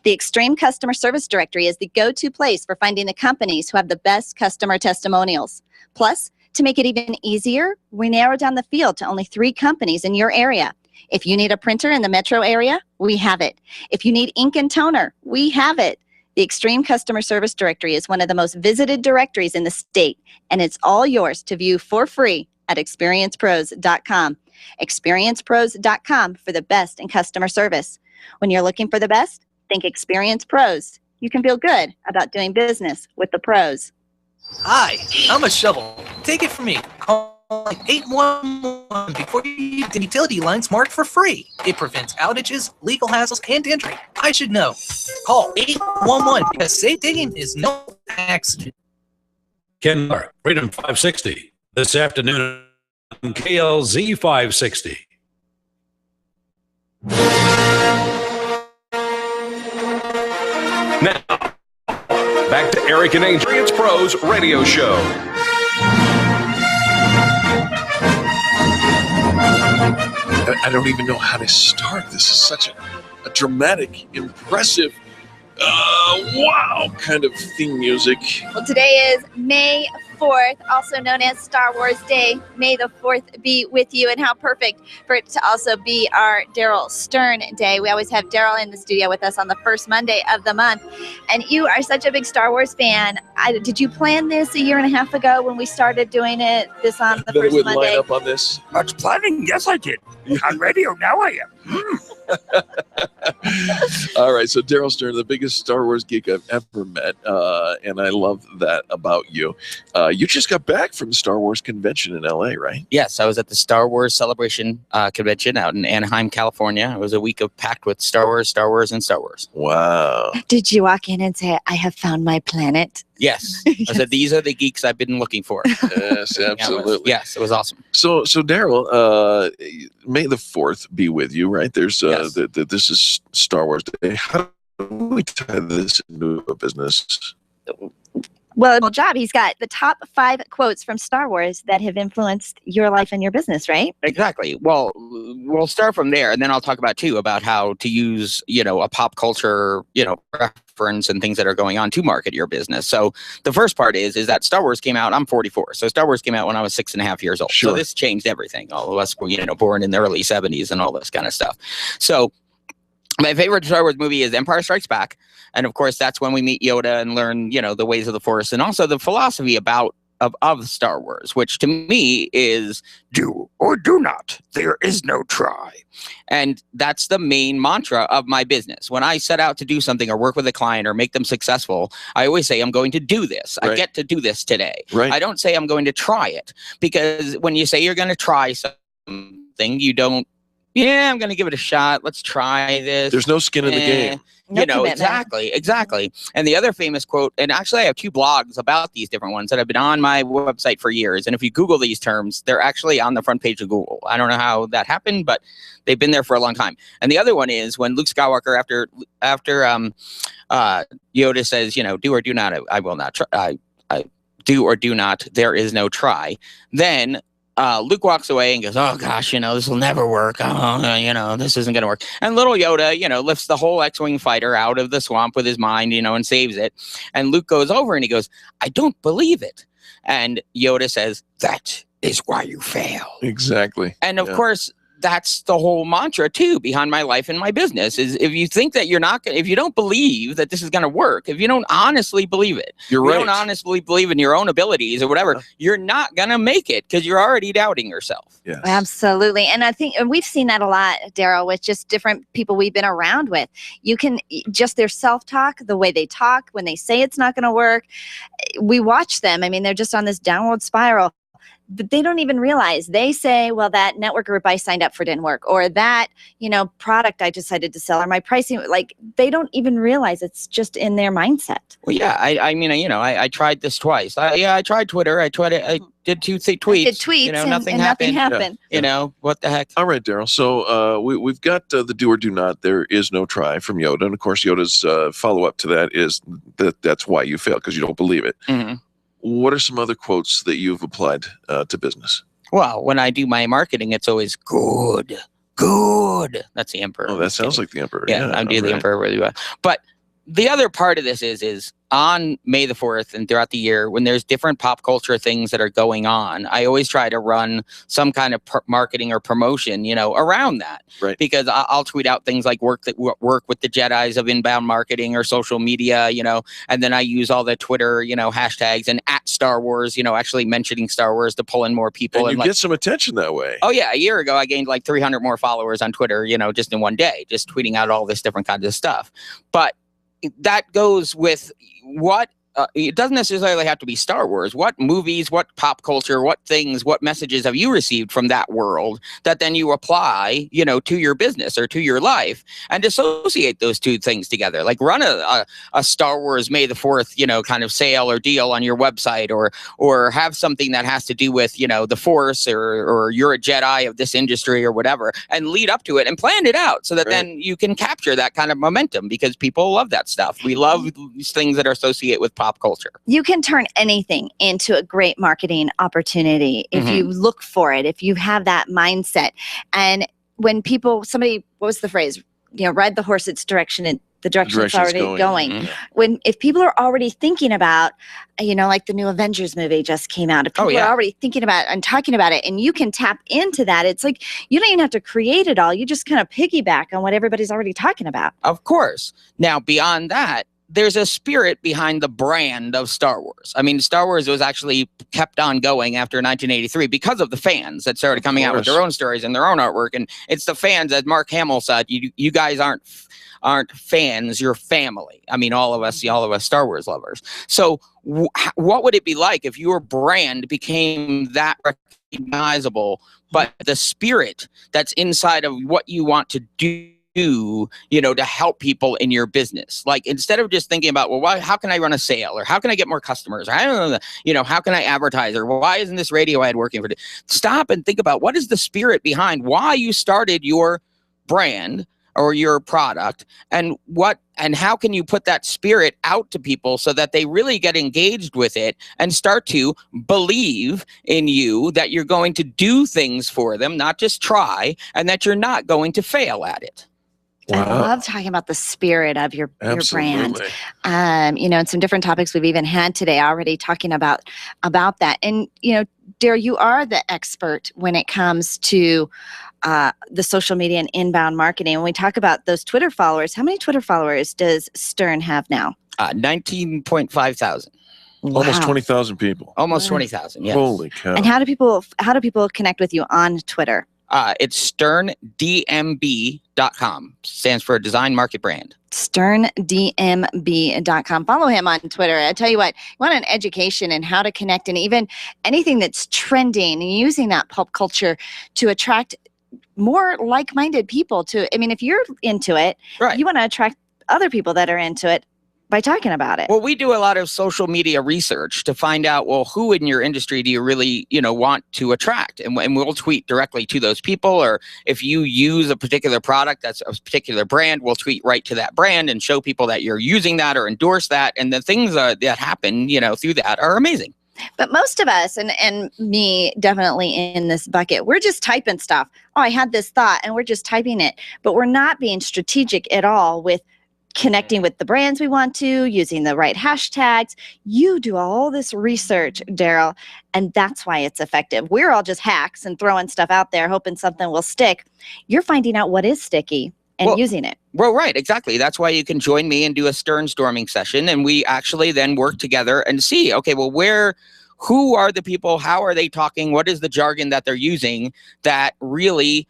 The Extreme Customer Service Directory is the go-to place for finding the companies who have the best customer testimonials. Plus, to make it even easier, we narrowed down the field to only 3 companies in your area. If you need a printer in the metro area, we have it. If you need ink and toner, we have it. The Extreme Customer Service Directory is one of the most visited directories in the state, and it's all yours to view for free at experiencepros.com. Experiencepros.com for the best in customer service. When you're looking for the best, think Experience Pros. You can feel good about doing business with the pros. Hi, I'm a shovel. Take it from me. Call 811 before you use the utility lines marked for free. It prevents outages, legal hassles, and injury. I should know. Call 811 because safe digging is no accident. Ken Mark, Freedom 560, this afternoon on KLZ 560. Now, back to Eric and Experience Pros radio show. I don't even know how to start. This is such a dramatic, impressive, wow kind of theme music. Well, today is May 4th, also known as Star Wars Day. May the 4th be with you, and how perfect for it to also be our Darrell Stern Day. We always have Darrell in the studio with us on the first Monday of the month, and you are such a big Star Wars fan. Did you plan this a year and a half ago when we started doing it this on the first would Monday? line up on this? Much planning? Yes, I did. On radio, now I am. All right, so Darrell Stern, the biggest Star Wars geek I've ever met, and I love that about you. You just got back from the Star Wars convention in LA, right? Yes, I was at the Star Wars Celebration convention out in Anaheim, California. It was a week packed with Star Wars, and Star Wars. Wow. Did you walk in and say, I have found my planet? Yes. I said, these are the geeks I've been looking for. Yes, absolutely. Yes, it was awesome. So Darrell, May the 4th be with you, right? There's this is Star Wars Day. How do we tie this into a business? Well, job. He's got the top 5 quotes from Star Wars that have influenced your life and your business, right? Exactly. Well, we'll start from there, and then I'll talk about how to use, a pop culture, reference and things that are going on to market your business. So the first part is that Star Wars came out. I'm 44, so Star Wars came out when I was 6.5 years old. Sure. So this changed everything. All of us were, born in the early 70s and all this kind of stuff. So my favorite Star Wars movie is Empire Strikes Back. And of course, that's when we meet Yoda and learn, the ways of the Force and also the philosophy of Star Wars, which to me is do or do not. There is no try. And that's the main mantra of my business. When I set out to do something or work with a client or make them successful, I always say, I'm going to do this. Right. I get to do this today. Right. I don't say I'm going to try it, because when you say you're going to try something, you don't yeah, I'm going to give it a shot. Let's try this. There's no skin in the game. You know, exactly. And the other famous quote, and actually I have 2 blogs about these different ones that have been on my website for years. And if you Google these terms, they're actually on the front page of Google. I don't know how that happened, but they've been there for a long time. And the other one is when Luke Skywalker, after Yoda says, do or do not, I will not try. I do or do not, there is no try. Then Luke walks away and goes, oh gosh, this will never work. Oh, this isn't going to work. And little Yoda, lifts the whole X-Wing fighter out of the swamp with his mind, and saves it. And Luke goes over and he goes, I don't believe it. And Yoda says, that is why you fail. Exactly. And of course, that's the whole mantra too behind my life and my business is if you think that if you don't believe that this is going to work, if you don't honestly believe it, you don't honestly believe in your own abilities or whatever, you're not going to make it because you're already doubting yourself. Yes. Absolutely. And I think, and we've seen that a lot, Darrell, with just different people we've been around with. You can just their self-talk, the way they talk, when they say it's not going to work, we watch them. I mean, they're just on this downward spiral. But they don't even realize. They say, well, that network group I signed up for didn't work, or that, product I decided to sell, or my pricing, they don't even realize it's just in their mindset. Well, yeah, I tried this twice. I tried Twitter. I did 2 tweets. Did tweets, nothing happened. Yeah. What the heck? All right, Darrell. So we've got the do or do not. There is no try from Yoda. And of course, Yoda's follow-up to that is that's why you fail, because you don't believe it. Mm-hmm. What are some other quotes that you've applied to business? Well, when I do my marketing, it's always good. That's the Emperor. Oh, that sounds like the Emperor. Yeah, I do the Emperor really well. But the other part of this is on May the 4th and throughout the year, when there's different pop culture things that are going on, I always try to run some kind of marketing or promotion, around that. Right. Because I'll tweet out things like work with the Jedis of inbound marketing or social media, and then I use all the Twitter, hashtags and at Star Wars, actually mentioning Star Wars to pull in more people. And you get some attention that way. Oh yeah. A year ago, I gained like 300 more followers on Twitter, just in one day, just tweeting out all this different kinds of stuff. But that goes with what it doesn't necessarily have to be Star Wars. What movies, what pop culture, what things, what messages have you received from that world that then you apply, to your business or to your life and associate those 2 things together? Like run a Star Wars May the 4th, kind of sale or deal on your website or have something that has to do with, the Force or you're a Jedi of this industry or whatever and lead up to it and plan it out so that then you can capture that kind of momentum because people love that stuff. We love these things that are associated with pop culture. You can turn anything into a great marketing opportunity if you look for it, if you have that mindset. And when what was the phrase? Ride the horse its direction and the direction it's already going. Mm-hmm. If people are already thinking about, like the new Avengers movie just came out, if people are already thinking about and talking about it, and you can tap into that, it's like you don't even have to create it all. You just kind of piggyback on what everybody's already talking about. Of course. Now, beyond that, there's a spirit behind the brand of Star Wars. I mean, Star Wars was actually kept on going after 1983 because of the fans that started coming out with their own stories and their own artwork. And it's the fans, as Mark Hamill said, you guys aren't fans, you're family. I mean, all of us Star Wars lovers. So what would it be like if your brand became that recognizable, but the spirit that's inside of what you want to do, to help people in your business? Like, instead of just thinking about, well, how can I run a sale, or how can I get more customers, or I don't know, how can I advertise, or why isn't this radio ad working for stop and think about what is the spirit behind why you started your brand or your product, and how can you put that spirit out to people so that they really get engaged with it and start to believe in you, that you're going to do things for them, not just try, and that you're not going to fail at it. Wow. I love talking about the spirit of your brand. And some different topics we've even had today already talking about that. And, Darrell, you are the expert when it comes to the social media and inbound marketing. When we talk about those Twitter followers, how many Twitter followers does Stern have now? 19.5 thousand. Wow. Almost 20,000 people. Almost 20,000. Yes. Holy cow! And how do people connect with you on Twitter? It's sterndmb.com. Stands for Design Market Brand. sterndmb.com. Follow him on Twitter. I tell you what, you want an education in how to connect and even anything that's trending and using that pop culture to attract more like-minded people to, I mean, if you're into it, you want to attract other people that are into it by talking about it. Well, we do a lot of social media research to find out, well, who in your industry do you really, want to attract? And we'll tweet directly to those people. Or if you use a particular product that's a particular brand, we'll tweet right to that brand and show people that you're using that or endorse that. And the things that happen, through that are amazing. But most of us, and me definitely in this bucket, we're just typing stuff. Oh, I had this thought, and we're just typing it. But we're not being strategic at all with connecting with the brands we want to, using the right hashtags. You do all this research, Darrell, and that's why it's effective. We're all just hacks and throwing stuff out there, hoping something will stick. You're finding out what is sticky and using it. Well, right, exactly. That's why you can join me and do a Stern storming session, and we actually then work together and see, okay, well, who are the people? How are they talking? What is the jargon that they're using that really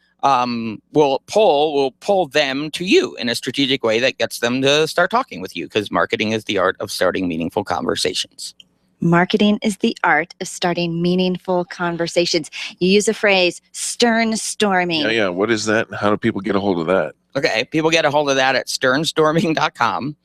will pull them to you in a strategic way that gets them to start talking with you, because marketing is the art of starting meaningful conversations. Marketing is the art of starting meaningful conversations. You use a phrase, Stern storming. Yeah. What is that? How do people get a hold of that? Okay, people get a hold of that at sternstorming.com.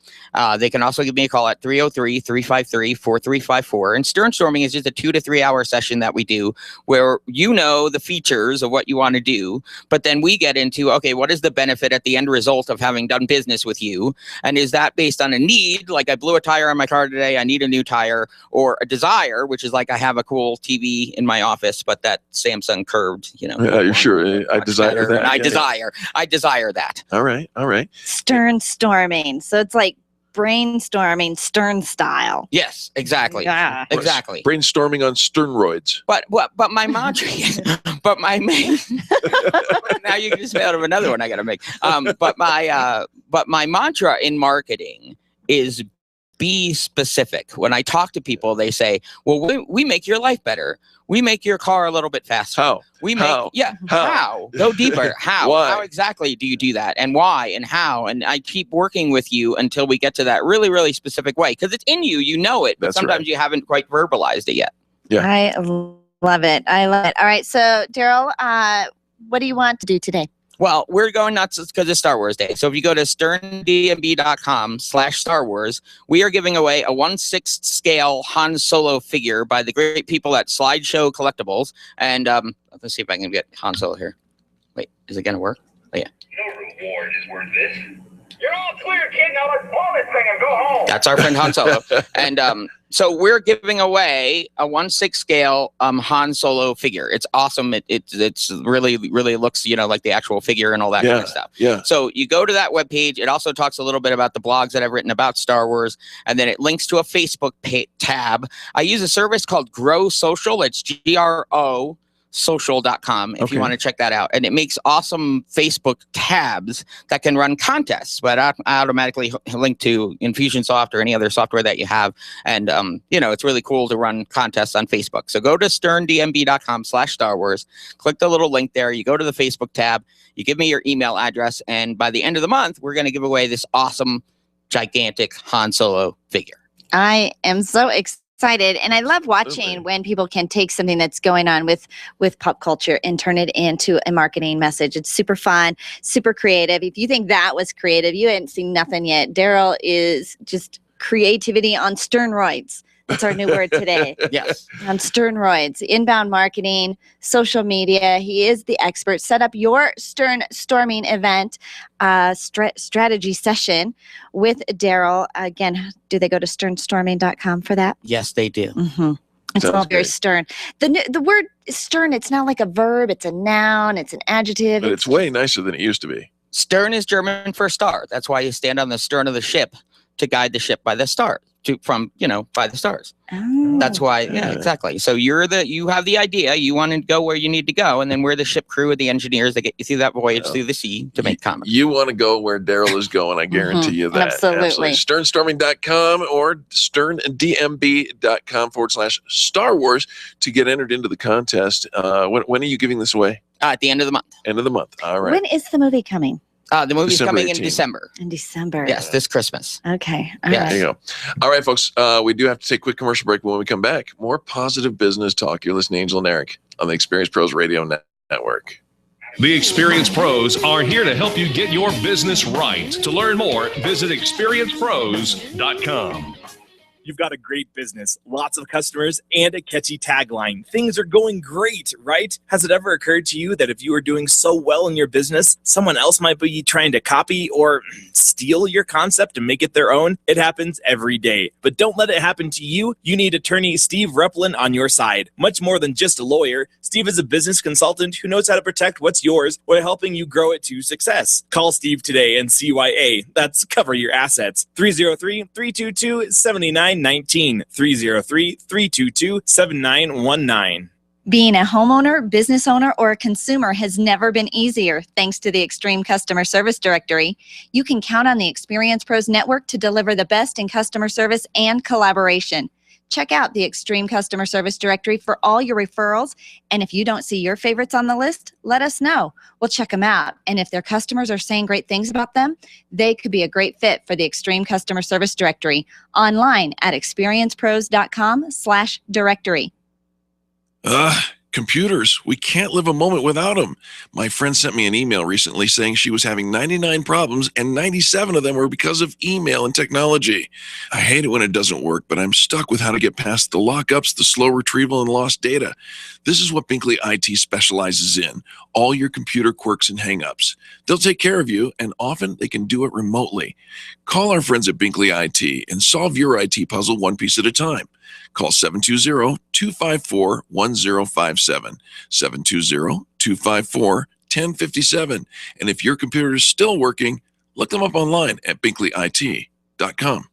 They can also give me a call at 303-353-4354. And Stern Storming is just a 2 to 3 hour session that we do where the features of what you want to do, but then we get into, okay, what is the benefit at the end result of having done business with you? And is that based on a need, like I blew a tire on my car today, I need a new tire, or a desire, which is like I have a cool TV in my office, but that Samsung curved, Yeah, sure. I desire that. I desire that. All right. Stern storming. So it's like brainstorming Stern style. Yes, exactly. Yeah. Exactly. Brainstorming on Sternroids. But my mantra, but my main, now you just made out of another one I got to make. But my mantra in marketing is be specific. When I talk to people, they say, well, we make your life better. We make your car a little bit faster. How? How? Go deeper. How? Why? How exactly do you do that? And why? And how? And I keep working with you until we get to that really, really specific way. Because it's in you. You know it. But That's sometimes right. you haven't quite verbalized it yet. Yeah. I love it. All right. So, Darrell, what do you want to do today? Well, we're going nuts because it's Star Wars Day. So if you go to sterndmb.com/Star Wars, we are giving away a 1/6 scale Han Solo figure by the great people at Slideshow Collectibles. And let's see if I can get Han Solo here. Wait, is it going to work? Oh, yeah. No reward is worth this. You're all clear, kid. Now let's blow this thing and go home. That's our friend Han Solo. And so we're giving away a 1/6 scale Han Solo figure. It's awesome. It's really looks, like the actual figure and all that kind of stuff. Yeah. So you go to that webpage. It also talks a little bit about the blogs that I've written about Star Wars. And then it links to a Facebook tab. I use a service called Grow Social. It's GRO. social.com if you want to check that out. And it makes awesome Facebook tabs that can run contests, but I automatically link to Infusionsoft or any other software that you have. And, it's really cool to run contests on Facebook. So go to sterndmb.com/Star Wars, click the little link there. You go to the Facebook tab, you give me your email address. And by the end of the month, we're going to give away this awesome, gigantic Han Solo figure. I am so excited. And I love watching when people can take something that's going on with pop culture and turn it into a marketing message. It's super fun, super creative. If you think that was creative, you ain't seen nothing yet. Darrell is just creativity on Sternroids. That's our new word today. Yes. On Sternroids, inbound marketing, social media. He is the expert. Set up your Stern Storming event, strategy session with Darrell. Again, do they go to sternstorming.com for that? Yes, they do. Mm-hmm. It's all very stern. The word stern, it's not like a verb. It's a noun. It's an adjective. But it's way nicer than it used to be. Stern is German for star. That's why you stand on the stern of the ship to guide the ship by the star. By the stars. Oh, that's why. Yeah, exactly. So you have the idea. You want to go where you need to go, and then we're the ship crew of the engineers that get you through that voyage through the sea to make commerce. You want to go where Darrell is going. I guarantee you that. Absolutely. Sternstorming.com or sterndmb.com/Star Wars to get entered into the contest. When are you giving this away? At the end of the month. End of the month. All right. When is the movie coming? The movie's December coming 18th. in December. In December. Yes, this Christmas. Okay. Yes. Right. There you go. All right, folks. We do have to take a quick commercial break. When we come back, more positive business talk. You're listening to Angel and Eric on the Experience Pros Radio Network. The Experience Pros are here to help you get your business right. To learn more, visit experiencepros.com. You've got a great business, lots of customers, and a catchy tagline. Things are going great, right? Has it ever occurred to you that if you are doing so well in your business, someone else might be trying to copy or steal your concept and make it their own? It happens every day. But don't let it happen to you. You need attorney Steve Replin on your side. Much more than just a lawyer, Steve is a business consultant who knows how to protect what's yours while helping you grow it to success. Call Steve today and CYA. That's Cover Your Assets. 303-322-7919. 303-322-7919. Being a homeowner, business owner, or a consumer has never been easier thanks to the Extreme Customer Service Directory. You can count on the Experience Pros Network to deliver the best in customer service and collaboration. Check out the Extreme Customer Service Directory for all your referrals. And if you don't see your favorites on the list, let us know. We'll check them out. And if their customers are saying great things about them, they could be a great fit for the Extreme Customer Service Directory. Online at experiencepros.com/directory. Computers. We can't live a moment without them. My friend sent me an email recently saying she was having 99 problems and 97 of them were because of email and technology. I hate it when it doesn't work, but I'm stuck with how to get past the lockups, the slow retrieval, and lost data. This is what Binkley IT specializes in, all your computer quirks and hangups. They'll take care of you, and often they can do it remotely. Call our friends at Binkley IT and solve your IT puzzle one piece at a time. Call 720-254-1057, 720-254-1057. And if your computer is still working, look them up online at binkleyit.com.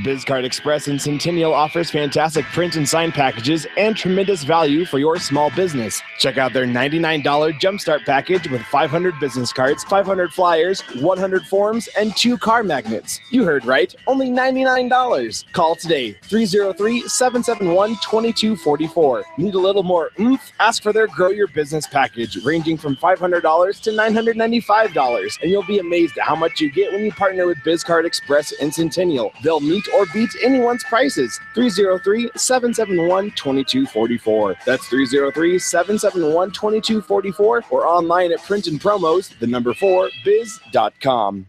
BizCard Express in Centennial offers fantastic print and sign packages and tremendous value for your small business. Check out their $99 Jumpstart package with 500 business cards, 500 flyers, 100 forms, and 2 car magnets. You heard right, only $99. Call today, 303-771-2244. Need a little more oomph? Ask for their Grow Your Business package, ranging from $500 to $995, and you'll be amazed at how much you get when you partner with BizCard Express in Centennial. They'll meet or beat anyone's prices. 303-771-2244. That's 303-771-2244 or online at printandpromos4biz.com.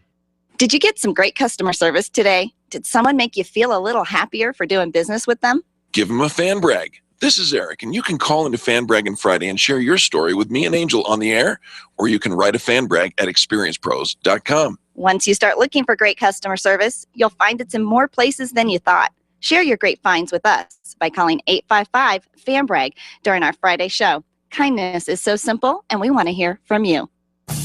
Did you get some great customer service today? Did someone make you feel a little happier for doing business with them? Give them a fan brag. This is Eric, and you can call into Fan Braggin Friday and share your story with me and Angel on the air, or you can write a fan brag at experiencepros.com. Once you start looking for great customer service, you'll find it's in more places than you thought. Share your great finds with us by calling 855-FAN-BRAG during our Friday show. Kindness is so simple, and we want to hear from you.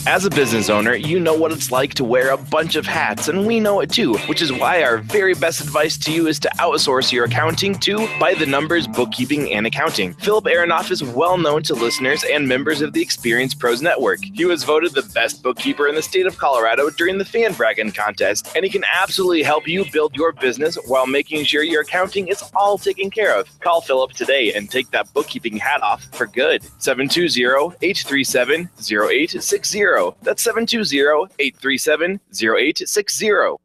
As a business owner, you know what it's like to wear a bunch of hats, and we know it too, which is why our very best advice to you is to outsource your accounting to By the Numbers Bookkeeping and Accounting. Philip Aronoff is well known to listeners and members of the Experience Pros Network. He was voted the best bookkeeper in the state of Colorado during the Fan Braggin contest, and he can absolutely help you build your business while making sure your accounting is all taken care of. Call Philip today and take that bookkeeping hat off for good. 720-837-0860. That's 720-837-0860.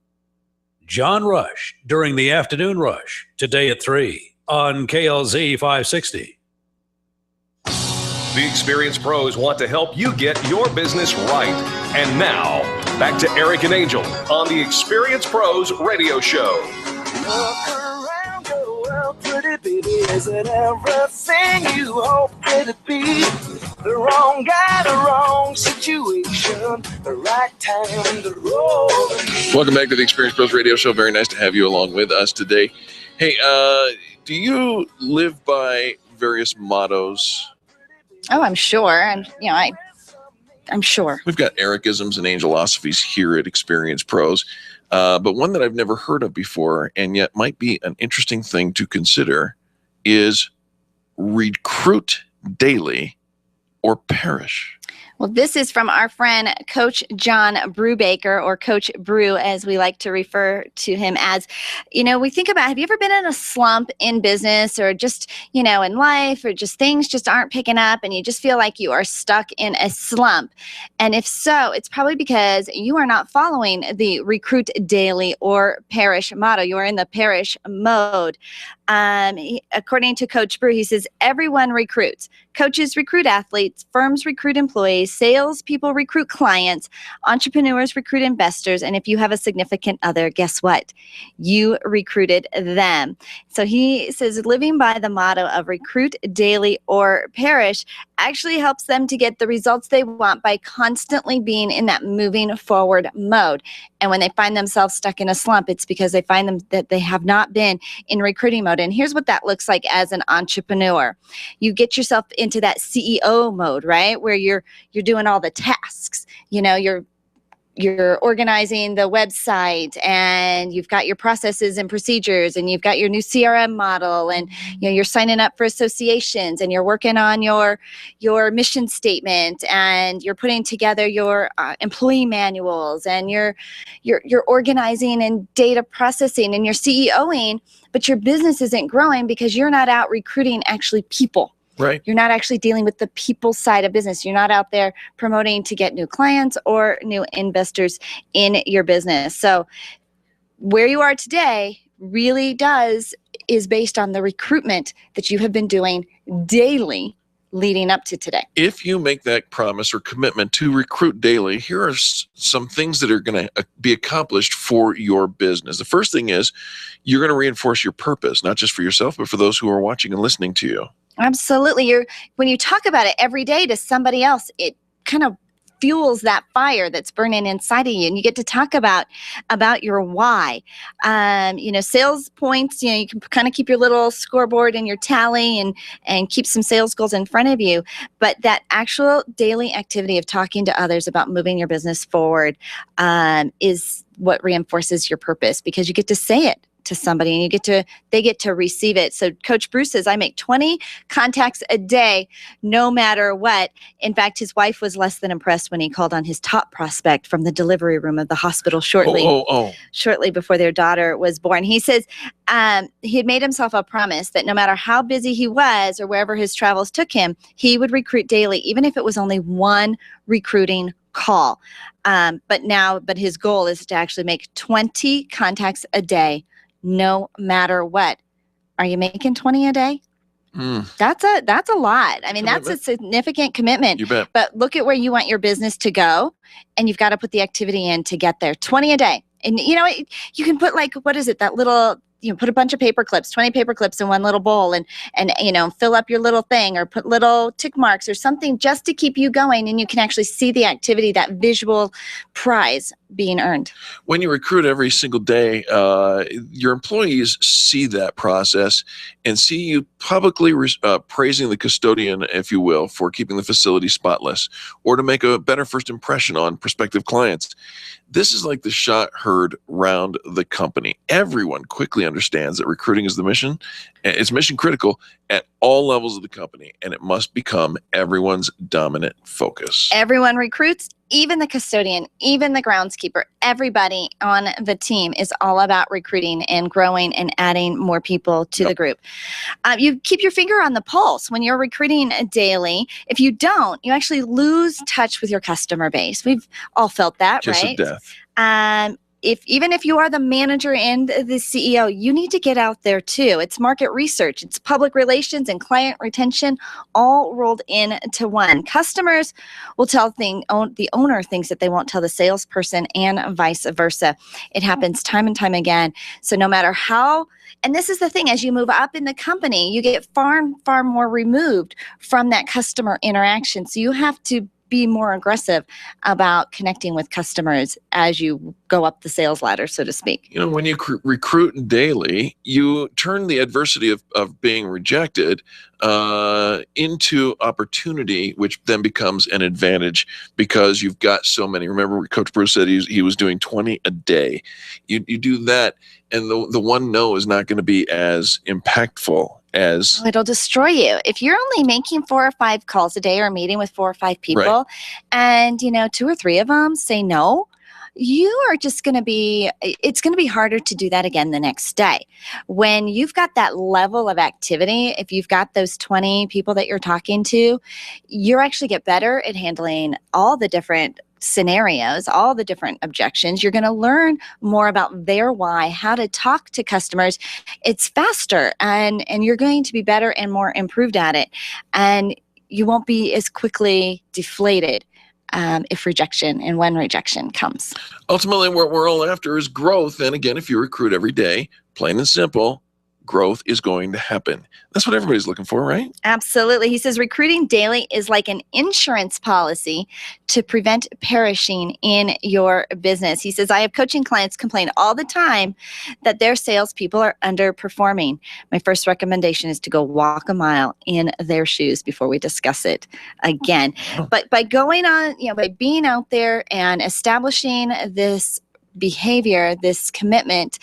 John Rush during the afternoon rush today at 3 on KLZ 560. The Experience Pros want to help you get your business right. And now, back to Eric and Angel on the Experience Pros radio show. Look around the world, pretty baby, is it everything you hope it to be? The wrong guy, the wrong situation, the right time, the wrong. Welcome back to the Experience Pros Radio Show. Very nice to have you along with us today. Hey, do you live by various mottos? Oh, I'm sure. I'm sure. We've got Ericisms and angelosophies here at Experience Pros, but one that I've never heard of before and yet might be an interesting thing to consider is recruit daily or perish. Well, this is from our friend, Coach John Brubaker, or Coach Brew, as we like to refer to him as. You know, we think about, have you ever been in a slump in business or just, in life, or just things just aren't picking up and you just feel like you are stuck in a slump? And if so, it's probably because you are not following the recruit daily or perish motto. You are in the perish mode. According to Coach Brew, he says, everyone recruits. Coaches recruit athletes, firms recruit employees, salespeople recruit clients, entrepreneurs recruit investors, and if you have a significant other, guess what? You recruited them. So he says living by the motto of recruit daily or perish actually helps them to get the results they want by constantly being in that moving forward mode. And when they find themselves stuck in a slump, it's because they find them that they have not been in recruiting mode. And here's what that looks like as an entrepreneur. You get yourself into that CEO mode, right? Where you're doing all the tasks. You know, you're organizing the website, and you've got your processes and procedures, and you've got your new CRM model, and you're signing up for associations, and you're working on your mission statement, and you're putting together your employee manuals, and you're organizing and data processing, and you're CEOing, but your business isn't growing because you're not out recruiting actually people. Right. You're not actually dealing with the people side of business. You're not out there promoting to get new clients or new investors in your business. So where you are today really is based on the recruitment that you have been doing daily leading up to today. If you make that promise or commitment to recruit daily, here are some things that are going to be accomplished for your business. The first thing is you're going to reinforce your purpose, not just for yourself, but for those who are watching and listening to you. Absolutely. When you talk about it every day to somebody else, it kind of fuels that fire that's burning inside of you, and you get to talk about your why. Sales points, you can kind of keep your little scoreboard and your tally and keep some sales goals in front of you, but that actual daily activity of talking to others about moving your business forward is what reinforces your purpose, because you get to say it to somebody and they get to receive it. So Coach Bruce says, I make 20 contacts a day, no matter what. In fact, his wife was less than impressed when he called on his top prospect from the delivery room of the hospital shortly before their daughter was born. He says he had made himself a promise that no matter how busy he was or wherever his travels took him, he would recruit daily, even if it was only one recruiting call. But his goal is to actually make 20 contacts a day, no matter what. Are you making 20 a day? That's a lot. I mean, that's a significant commitment. You bet. But look at where you want your business to go, and you've got to put the activity in to get there. 20 a day. And you can put that little, put a bunch of paper clips, 20 paper clips in one little bowl, and fill up your little thing, or put little tick marks or something just to keep you going, and you can actually see the activity, that visual prize being earned. When you recruit every single day, your employees see that process and see you publicly praising the custodian, if you will, for keeping the facility spotless, or to make a better first impression on prospective clients. This is like the shot heard round the company. Everyone quickly understands that recruiting is the mission. It's mission critical at all levels of the company, and it must become everyone's dominant focus. Everyone recruits, even the custodian, even the groundskeeper. Everybody on the team is all about recruiting and growing and adding more people to the group. You keep your finger on the pulse when you're recruiting daily. If you don't, you actually lose touch with your customer base. We've all felt that, Kiss right? of death. Even if you are the manager and the CEO, you need to get out there too. It's market research, it's public relations, and client retention all rolled into one. Customers will tell the owner things that they won't tell the salesperson, and vice versa. It happens time and time again. So no matter how, and this is the thing, as you move up in the company, you get far, far more removed from that customer interaction. So you have to be more aggressive about connecting with customers as you go up the sales ladder, so to speak. When you recruit daily, you turn the adversity of being rejected into opportunity, which then becomes an advantage because you've got so many. Remember, Coach Bruce said he was doing 20 a day. You do that, and the one no is not going to be as impactful as... It'll destroy you. If you're only making 4 or 5 calls a day or meeting with 4 or 5 people, and 2 or 3 of them say no, you are just going to be, it's going to be harder to do that again the next day. When you've got that level of activity, if you've got those 20 people that you're talking to, you actually get better at handling all the different scenarios, all the different objections. You're going to learn more about their why, how to talk to customers. It's faster, and you're going to be better and more improved at it. And you won't be as quickly deflated if rejection and when rejection comes. Ultimately, what we're all after is growth. And again, if you recruit every day, plain and simple, growth is going to happen. That's what everybody's looking for, right? Absolutely. He says recruiting daily is like an insurance policy to prevent perishing in your business. He says, I have coaching clients complain all the time that their salespeople are underperforming. My first recommendation is to go walk a mile in their shoes before we discuss it again. But by going on, by being out there and establishing this behavior, this commitment,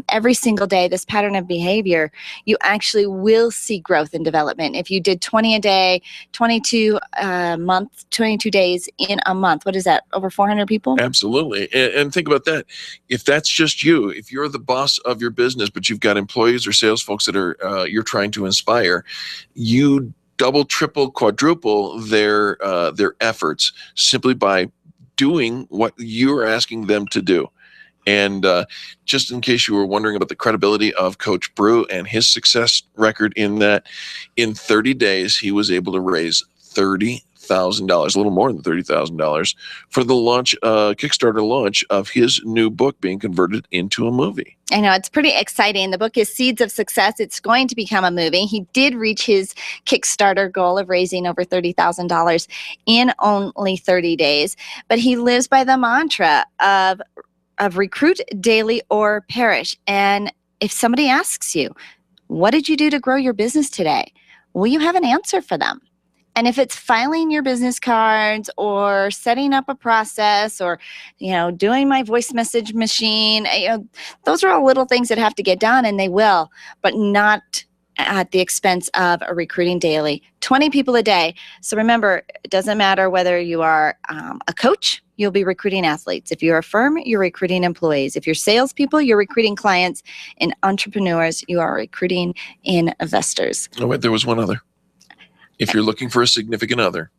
every single day, this pattern of behavior, you actually will see growth and development. If you did 20 a day, 22 a month, 22 days in a month, what is that? Over 400 people? Absolutely. And think about that. If that's just you, if you're the boss of your business, but you've got employees or sales folks that are you're trying to inspire, you double, triple, quadruple their efforts simply by doing what you're asking them to do. And just in case you were wondering about the credibility of Coach Brew and his success record in that, in 30 days, he was able to raise $30,000, a little more than $30,000 for the launch, Kickstarter launch of his new book being converted into a movie. I know, it's pretty exciting. The book is Seeds of Success. It's going to become a movie. He did reach his Kickstarter goal of raising over $30,000 in only 30 days. But he lives by the mantra of recruit daily or perish. And if somebody asks you, what did you do to grow your business today? Will you have an answer for them? And if it's filing your business cards or setting up a process or, doing my voice message machine, those are all little things that have to get done, and they will, but not at the expense of a recruiting daily. 20 people a day. So remember, it doesn't matter whether you are a coach, you'll be recruiting athletes. If you're a firm, you're recruiting employees. If you're salespeople, you're recruiting clients. And entrepreneurs, you are recruiting investors. Oh, wait, there was one other. If you're looking for a significant other,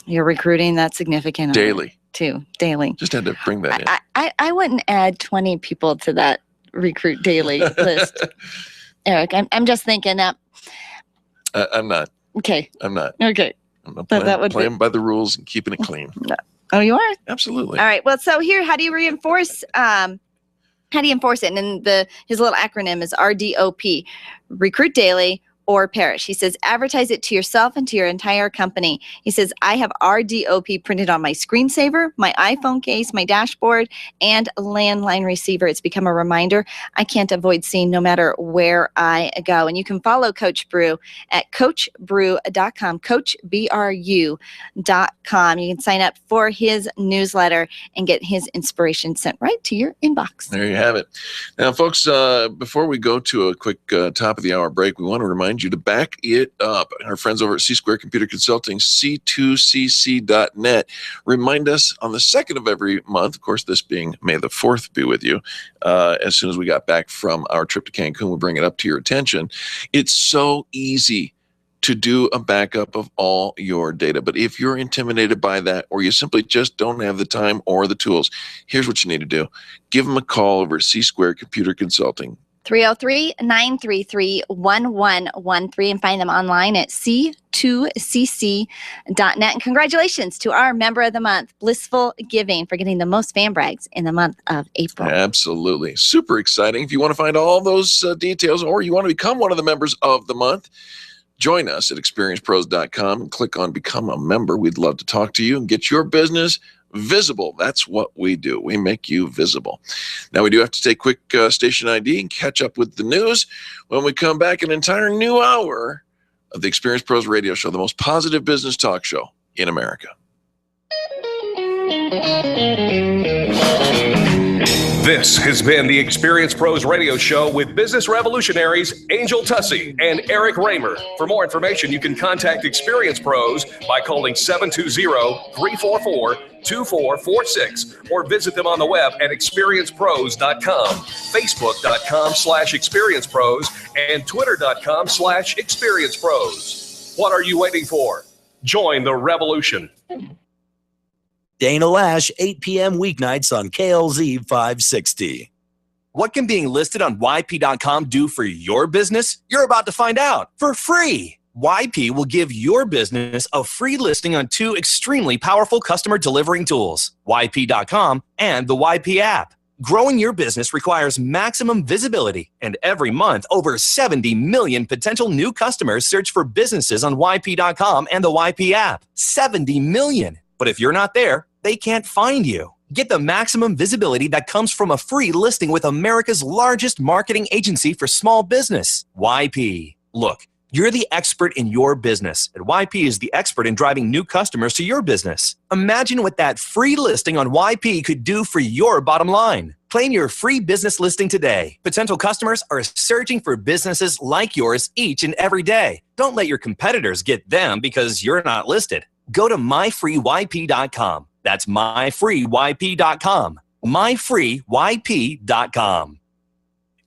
you're recruiting that significant other daily. Too, daily. Just had to bring that in. I wouldn't add 20 people to that recruit daily list. Eric, I'm just thinking that. I'm not. Okay. I'm not. Okay. I'm not playing by the rules and keeping it clean. No. Oh, you are? Absolutely. All right. Well, so here, how do you reinforce? How do you enforce it? And then his little acronym is RDOP: recruit daily or perish. He says, advertise it to yourself and to your entire company. He says, I have RDOP printed on my screensaver, my iPhone case, my dashboard, and landline receiver. It's become a reminder I can't avoid seeing no matter where I go. And you can follow Coach Brew at coachbrew.com, coachbru.com. You can sign up for his newsletter and get his inspiration sent right to your inbox. There you have it. Now, folks, before we go to a quick top of the hour break, we want to remind you to back it up. Our friends over at C-Square Computer Consulting, c2cc.net, remind us on the 2nd of every month, of course, this being May the 4th be with you, as soon as we got back from our trip to Cancun, we'll bring it up to your attention. It's so easy to do a backup of all your data. But if you're intimidated by that, or you simply just don't have the time or the tools, here's what you need to do. Give them a call over at C-Square Computer Consulting. 303-933-1113 and find them online at c2cc.net. And congratulations to our member of the month, Blissful Giving, for getting the most fan brags in the month of April. Absolutely. Super exciting. If you want to find all those details, or you want to become one of the members of the month, join us at experiencepros.com and click on Become a Member. We'd love to talk to you and get your business visible. That's what we do. We make you visible. Now, we do have to take quick station ID and catch up with the news. When we come back, an entire new hour of the Experience Pros Radio Show, the most positive business talk show in America. This has been the Experience Pros Radio Show with business revolutionaries Angel Tussey and Eric Raymer. For more information, you can contact Experience Pros by calling 720-344-2446 or visit them on the web at experiencepros.com, facebook.com/experiencepros, and twitter.com/experiencepros. What are you waiting for? Join the revolution. Dana Lash, 8 p.m. weeknights on KLZ 560. What can being listed on YP.com do for your business? You're about to find out for free. YP will give your business a free listing on 2 extremely powerful customer delivering tools, YP.com and the YP app. Growing your business requires maximum visibility, and every month, over 70 million potential new customers search for businesses on YP.com and the YP app. 70 million. But if you're not there, they can't find you. Get the maximum visibility that comes from a free listing with America's largest marketing agency for small business, YP. Look, you're the expert in your business, and YP is the expert in driving new customers to your business. Imagine what that free listing on YP could do for your bottom line. Claim your free business listing today. Potential customers are searching for businesses like yours each and every day. Don't let your competitors get them because you're not listed. Go to myfreeyp.com. That's myfreeyp.com. myfreeyp.com.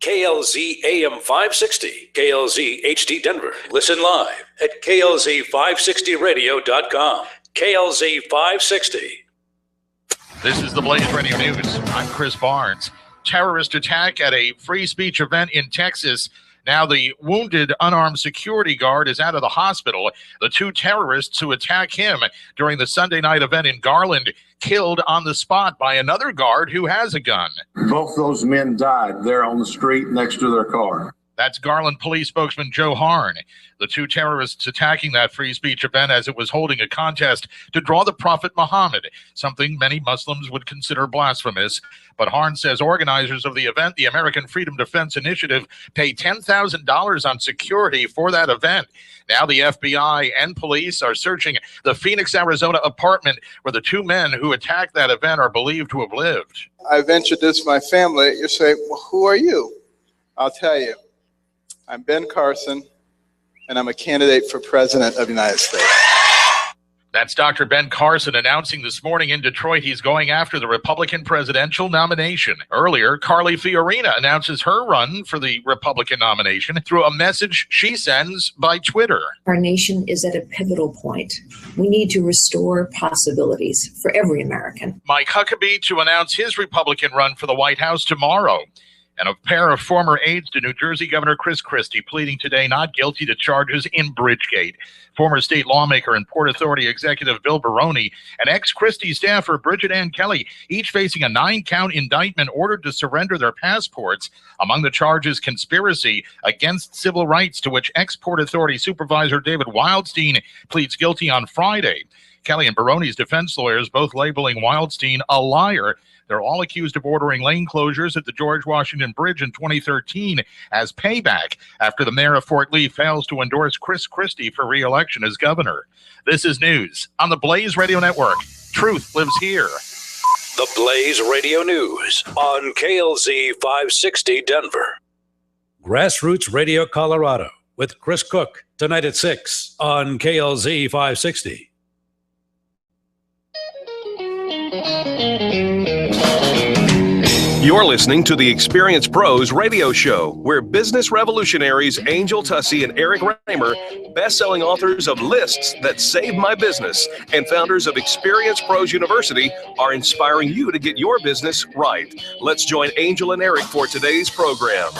KLZ AM 560, KLZ HD Denver. Listen live at klz560radio.com. KLZ 560. This is the Blaze Radio News. I'm Chris Barnes. Terrorist attack at a free speech event in Texas. Now the wounded unarmed security guard is out of the hospital. The 2 terrorists who attacked him during the Sunday night event in Garland killed on the spot by another guard who has a gun. Both those men died there on the street next to their car. That's Garland Police spokesman Joe Harn. The 2 terrorists attacking that free speech event as it was holding a contest to draw the Prophet Muhammad, something many Muslims would consider blasphemous. But Harn says organizers of the event, the American Freedom Defense Initiative, paid $10,000 on security for that event. Now the FBI and police are searching the Phoenix, Arizona apartment where the 2 men who attacked that event are believed to have lived. I've introduced my family. You say, well, who are you? I'll tell you. I'm Ben Carson, and I'm a candidate for President of the United States. That's Dr. Ben Carson announcing this morning in Detroit he's going after the Republican presidential nomination. Earlier, Carly Fiorina announces her run for the Republican nomination through a message she sends by Twitter. Our nation is at a pivotal point. We need to restore possibilities for every American. Mike Huckabee to announce his Republican run for the White House tomorrow. And a pair of former aides to New Jersey Governor Chris Christie pleading today not guilty to charges in Bridgegate. Former state lawmaker and Port Authority executive Bill Baroni and ex-Christie staffer Bridget Ann Kelly, each facing a 9-count indictment ordered to surrender their passports. Among the charges, conspiracy against civil rights, to which ex-Port Authority Supervisor David Wildstein pleads guilty on Friday. Kelly and Baroni's defense lawyers both labeling Wildstein a liar. They're all accused of ordering lane closures at the George Washington Bridge in 2013 as payback after the mayor of Fort Lee fails to endorse Chris Christie for re-election as governor. This is news on the Blaze Radio Network. Truth lives here. The Blaze Radio News on KLZ 560 Denver. Grassroots Radio Colorado with Chris Cook tonight at 6 on KLZ 560. You're listening to the Experience Pros radio show, where business revolutionaries Angel Tussey and Eric Raymer, best-selling authors of Lists That Saved My Business and founders of Experience Pros University, are inspiring you to get your business right. Let's join Angel and Eric for today's program.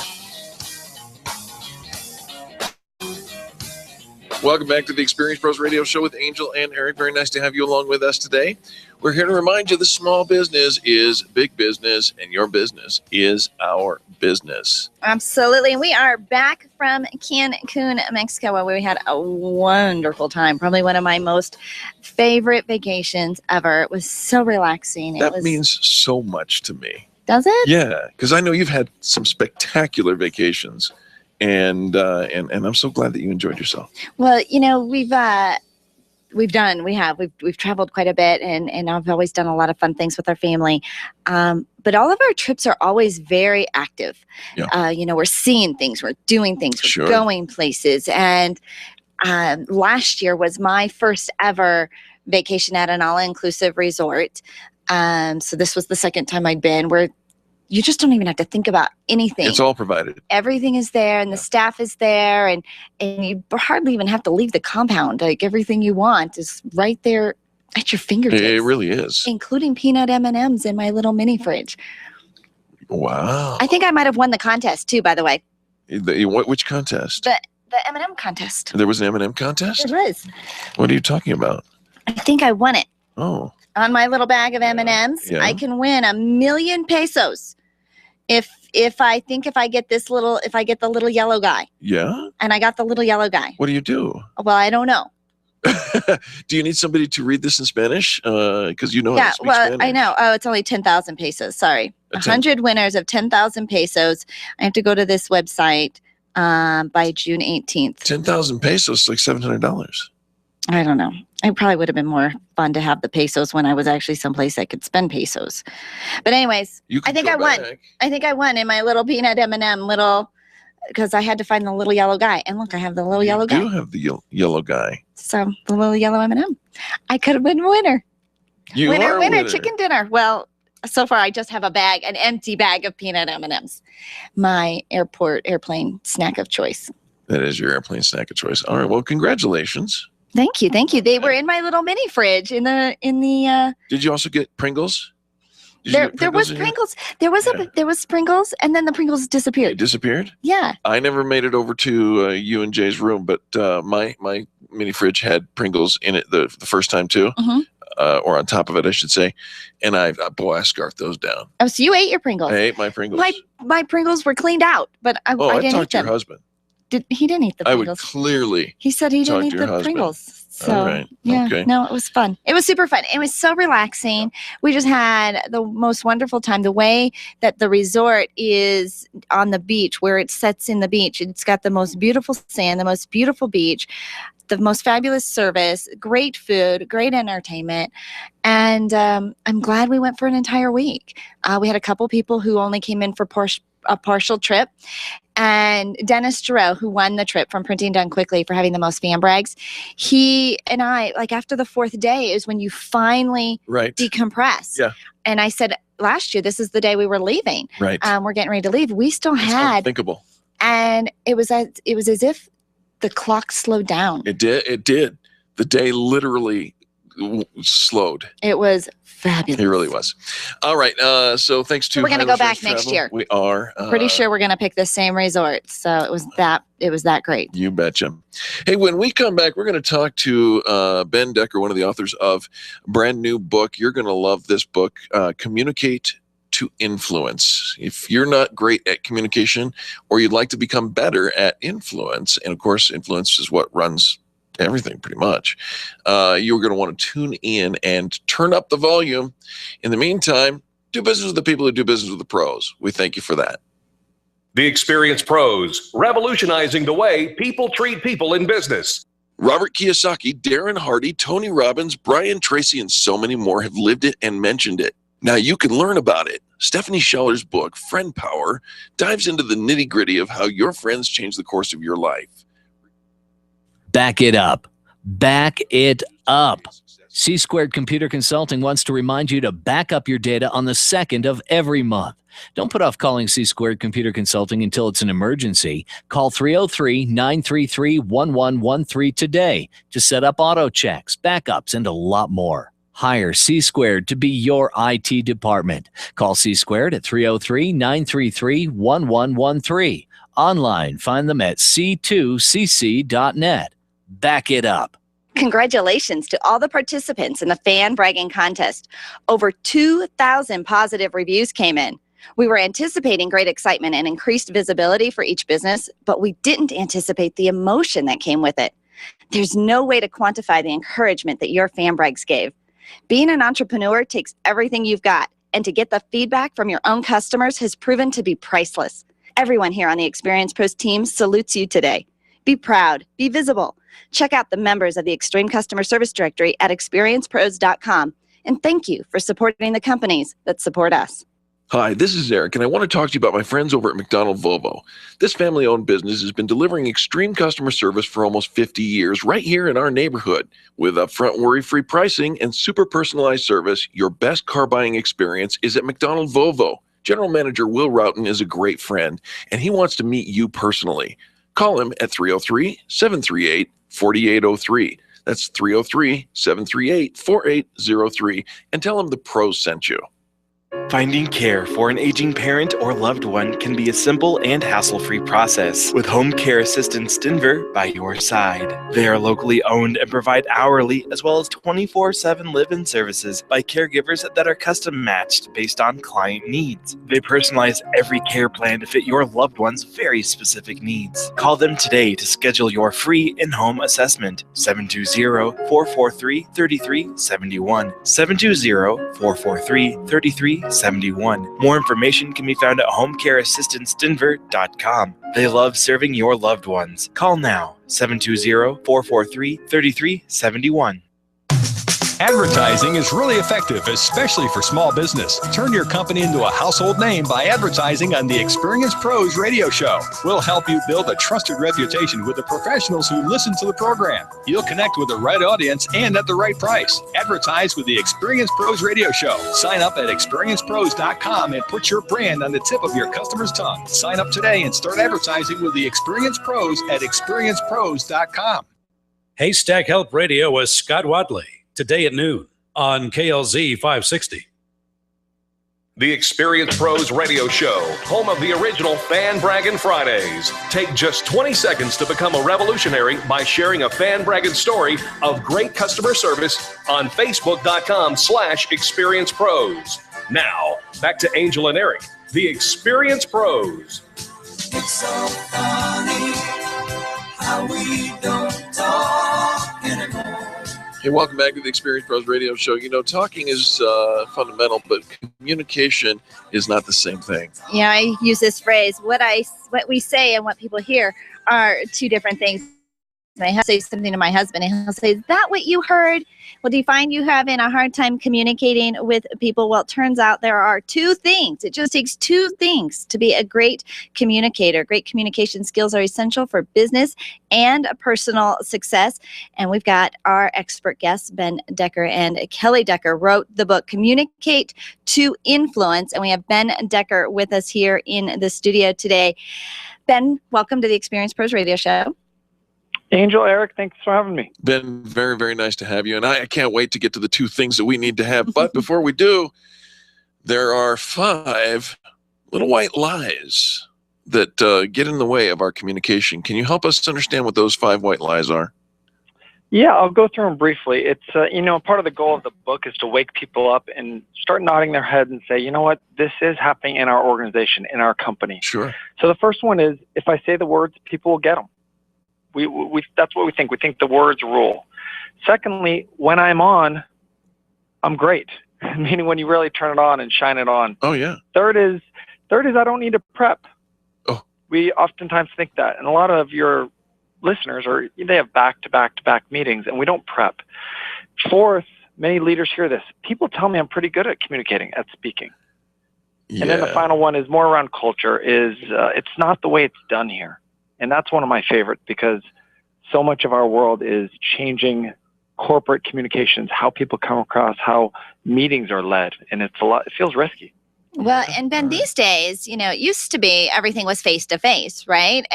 Welcome back to the Experience Pros Radio Show with Angel and Eric. Very nice to have you along with us today. We're here to remind you that small business is big business, and your business is our business. Absolutely. We are back from Cancun, Mexico, where we had a wonderful time. Probably one of my most favorite vacations ever. It was so relaxing. That means so much to me. Does it? Yeah, because I know you've had some spectacular vacations. And I'm so glad that you enjoyed yourself. Well, you know, we've traveled quite a bit, and I've always done a lot of fun things with our family. But all of our trips are always very active. Yeah. You know, we're seeing things, we're doing things, we're going places. And last year was my first ever vacation at an all-inclusive resort. So this was the second time I'd been, where you just don't even have to think about anything. It's all provided. Everything is there, and the staff is there, and you hardly even have to leave the compound. Like, everything you want is right there at your fingertips. It really is. Including peanut M&Ms in my little mini fridge. Wow. I think I might have won the contest too, by the way. Which contest? The M&M contest. There was an M&M contest? There was. What are you talking about? I think I won it. Oh. On my little bag of M&Ms, Yeah. I can win 1,000,000 pesos if I get the little yellow guy. Yeah? And I got the little yellow guy. What do you do? Well, I don't know. Do you need somebody to read this in Spanish? Because you know how to speak Spanish. I know. Oh, it's only 10,000 pesos. Sorry. 100 winners of 10,000 pesos. I have to go to this website by June 18th. 10,000 pesos, like $700. I don't know. It probably would have been more fun to have the pesos when I was actually someplace I could spend pesos. But anyways, I think I won. I think I won in my little peanut M&M because I had to find the little yellow guy. And look, I have the little yellow guy. You do have the yellow guy. So the little yellow M&M. I could have been winner. You are winner, chicken dinner. Well, so far I just have an empty bag of peanut M&Ms. My airplane snack of choice. That is your airplane snack of choice. All right. Well, congratulations. Thank you. They were in my little mini fridge in the. Did you also get Pringles? There was Pringles. There was Pringles, and then the Pringles disappeared. It disappeared? Yeah. I never made it over to you and Jay's room, but my mini fridge had Pringles in it the first time too, or on top of it, I should say. And I scarfed those down. Oh, so you ate your Pringles? I ate my Pringles. My Pringles were cleaned out, but I didn't eat talked to them. your husband. He didn't eat the Pringles. I would clearly. He said he didn't talk eat to your the husband. Pringles. So, all right. Yeah, okay. no, it was fun. It was super fun. It was so relaxing. We just had the most wonderful time. The way that the resort is on the beach, where it sets in the beach, it's got the most beautiful sand, the most beautiful beach, the most fabulous service, great food, great entertainment. And I'm glad we went for an entire week. We had a couple people who only came in for a partial trip. And Dennis Giroux, who won the trip from Printing Done Quickly for having the most fan brags, he and I, like after the fourth day is when you finally decompress. Yeah. And I said, last year, this is the day we were leaving. Right. We're getting ready to leave. We still had. Unthinkable. And it was as if the clock slowed down. It did. The day literally slowed. It was fabulous. It really was. All right. So thanks to we're going to go back next year. We are pretty sure we're going to pick the same resort. So it was that great. You betcha. Hey, when we come back, we're going to talk to Ben Decker, one of the authors of a brand new book. You're going to love this book, Communicate to Influence. If you're not great at communication, or you'd like to become better at influence, and of course, influence is what runs everything pretty much, you're going to want to tune in and turn up the volume. In the meantime, do business with the people who do business with the pros. We thank you for that. The Experienced Pros, revolutionizing the way people treat people in business. Robert Kiyosaki, Darren Hardy, Tony Robbins, Brian Tracy, and so many more have lived it and mentioned it. Now you can learn about it. Stephanie Scheller's book, Friend Power, dives into the nitty-gritty of how your friends change the course of your life. Back it up. Back it up. C Squared Computer Consulting wants to remind you to back up your data on the 2nd of every month. Don't put off calling C Squared Computer Consulting until it's an emergency. Call 303-933-1113 today to set up auto checks, backups, and a lot more. Hire C Squared to be your IT department. Call C Squared at 303-933-1113. Online, find them at c2cc.net. Back it up. Congratulations to all the participants in the fan bragging contest. Over 2,000 positive reviews came in. We were anticipating great excitement and increased visibility for each business, but we didn't anticipate the emotion that came with it. There's no way to quantify the encouragement that your fan brags gave. Being an entrepreneur takes everything you've got, and to get the feedback from your own customers has proven to be priceless. Everyone here on the Experienced Pros team salutes you today. Be proud, be visible. Check out the members of the Extreme Customer Service Directory at experiencepros.com. And thank you for supporting the companies that support us. Hi, this is Eric, and I want to talk to you about my friends over at McDonald Volvo. This family-owned business has been delivering extreme customer service for almost 50 years right here in our neighborhood. With upfront worry-free pricing and super personalized service, your best car buying experience is at McDonald Volvo. General Manager Will Roughton is a great friend, and he wants to meet you personally. Call him at 303-738-4803. That's 303-738-4803. And tell them the pros sent you. Finding care for an aging parent or loved one can be a simple and hassle-free process with Home Care Assistance Denver by your side. They are locally owned and provide hourly as well as 24/7 live-in services by caregivers that are custom matched based on client needs. They personalize every care plan to fit your loved one's very specific needs. Call them today to schedule your free in-home assessment. 720-443-3371. 720-443-3371. More information can be found at homecareassistancedenver.com. They love serving your loved ones. Call now, 720-443-3371. Advertising is really effective, especially for small business. Turn your company into a household name by advertising on the Experience Pros radio show. We'll help you build a trusted reputation with the professionals who listen to the program. You'll connect with the right audience and at the right price. Advertise with the Experience Pros radio show. Sign up at experiencepros.com and put your brand on the tip of your customer's tongue. Sign up today and start advertising with the Experience Pros at experiencepros.com. Haystack Help Radio with Scott Wadley. Today at noon on KLZ 560. The Experience Pros Radio Show, home of the original Fan Braggin Fridays. Take just 20 seconds to become a revolutionary by sharing a Fan Braggin story of great customer service on Facebook.com/Experience Pros. Now, back to Angel and Eric, the Experience Pros. It's so funny how we don't talk anymore. Hey, welcome back to the Experience Pros Radio Show. You know, talking is fundamental, but communication is not the same thing. Yeah, I use this phrase, what we say and what people hear are two different things. I have to say something to my husband, and he'll say, is that what you heard? Well, do you find you having a hard time communicating with people? Well, it turns out there are two things. It just takes two things to be a great communicator. Great communication skills are essential for business and personal success. And we've got our expert guests, Ben Decker and Kelly Decker, wrote the book, Communicate to Influence. And we have Ben Decker with us here in the studio today. Ben, welcome to the Experience Pros Radio Show. Angel, Eric, thanks for having me. Ben, very, very nice to have you. And I can't wait to get to the two things that we need to have. But before we do, there are 5 little white lies that get in the way of our communication. Can you help us understand what those 5 white lies are? Yeah, I'll go through them briefly. It's, part of the goal of the book is to wake people up and start nodding their heads and say, you know what, this is happening in our organization, in our company. Sure. So the first one is, if I say the words, people will get them. We that's what we think. We think the words rule. Secondly, when I'm on, I'm great. Meaning when you really turn it on and shine it on. Oh, yeah. Third is I don't need to prep. Oh. We oftentimes think that. And a lot of your listeners they have back-to-back-to-back meetings, and we don't prep. Fourth, many leaders hear this. People tell me I'm pretty good at communicating, at speaking. Yeah. And then the final one is more around culture, is it's not the way it's done here. And that's one of my favorites, because so much of our world is changing corporate communications, how people come across, how meetings are led. And it feels risky. Well, and Ben, these days, it used to be everything was face-to-face, right?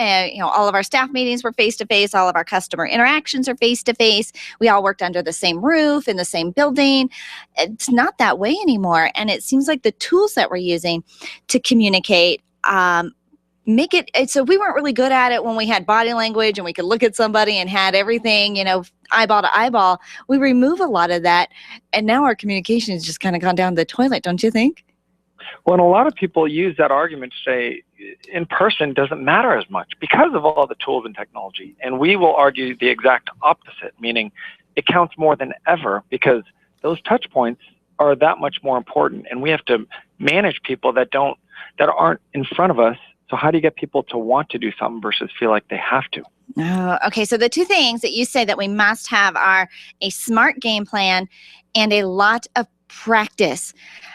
All of our staff meetings were face-to-face. All of our customer interactions are face-to-face. We all worked under the same roof in the same building. It's not that way anymore. And it seems like the tools that we're using to communicate make it so we weren't really good at it when we had body language and we could look at somebody and had everything, eyeball to eyeball. We remove a lot of that, and now our communication has just kind of gone down the toilet, don't you think? Well, and a lot of people use that argument to say in person doesn't matter as much because of all the tools and technology. And we will argue the exact opposite, meaning it counts more than ever because those touch points are that much more important. And we have to manage people that aren't in front of us. So how do you get people to want to do something versus feel like they have to? Oh, okay. So the two things that you say that we must have are a smart game plan and a lot of practice.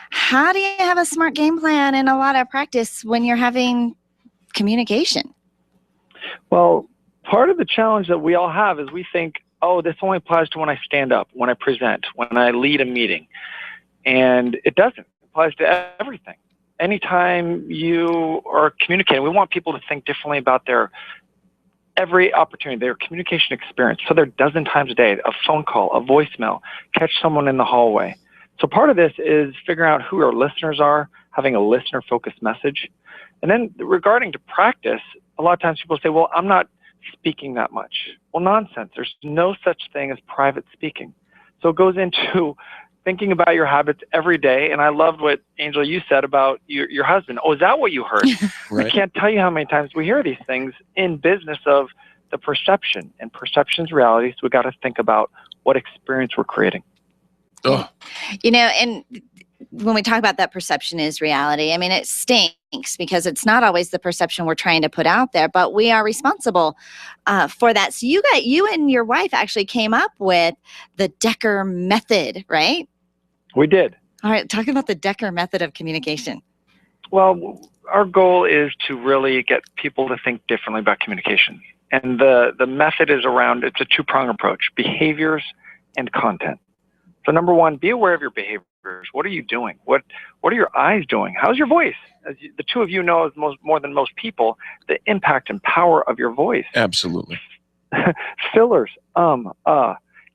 How do you have a smart game plan and a lot of practice when you're having communication? Well, part of the challenge that we all have is we think, oh, this only applies to when I stand up, when I present, when I lead a meeting. And it doesn't. It applies to everything. Anytime you are communicating, we want people to think differently about their every opportunity, their communication experience. So they're a dozen times a day, a phone call, a voicemail, catch someone in the hallway. So part of this is figuring out who our listeners are, having a listener-focused message. And then regarding to practice, a lot of times people say, well, I'm not speaking that much. Well, nonsense. There's no such thing as private speaking. So it goes into thinking about your habits every day. And I loved what, Angel, you said about your husband. Oh, is that what you heard? Right. I can't tell you how many times we hear these things in business of the perception. And perception's reality, so we got to think about what experience we're creating. Oh. You know, and when we talk about that perception is reality, I mean, it stinks because it's not always the perception we're trying to put out there, but we are responsible for that. So you and your wife actually came up with the Decker method, right? We did. All right. Talk about the Decker method of communication. Well, our goal is to really get people to think differently about communication. And the method is around, it's a two-pronged approach, behaviors and content. So number one, be aware of your behaviors. What are you doing? What are your eyes doing? How's your voice? As the two of you know, more than most people, the impact and power of your voice. Absolutely. Fillers,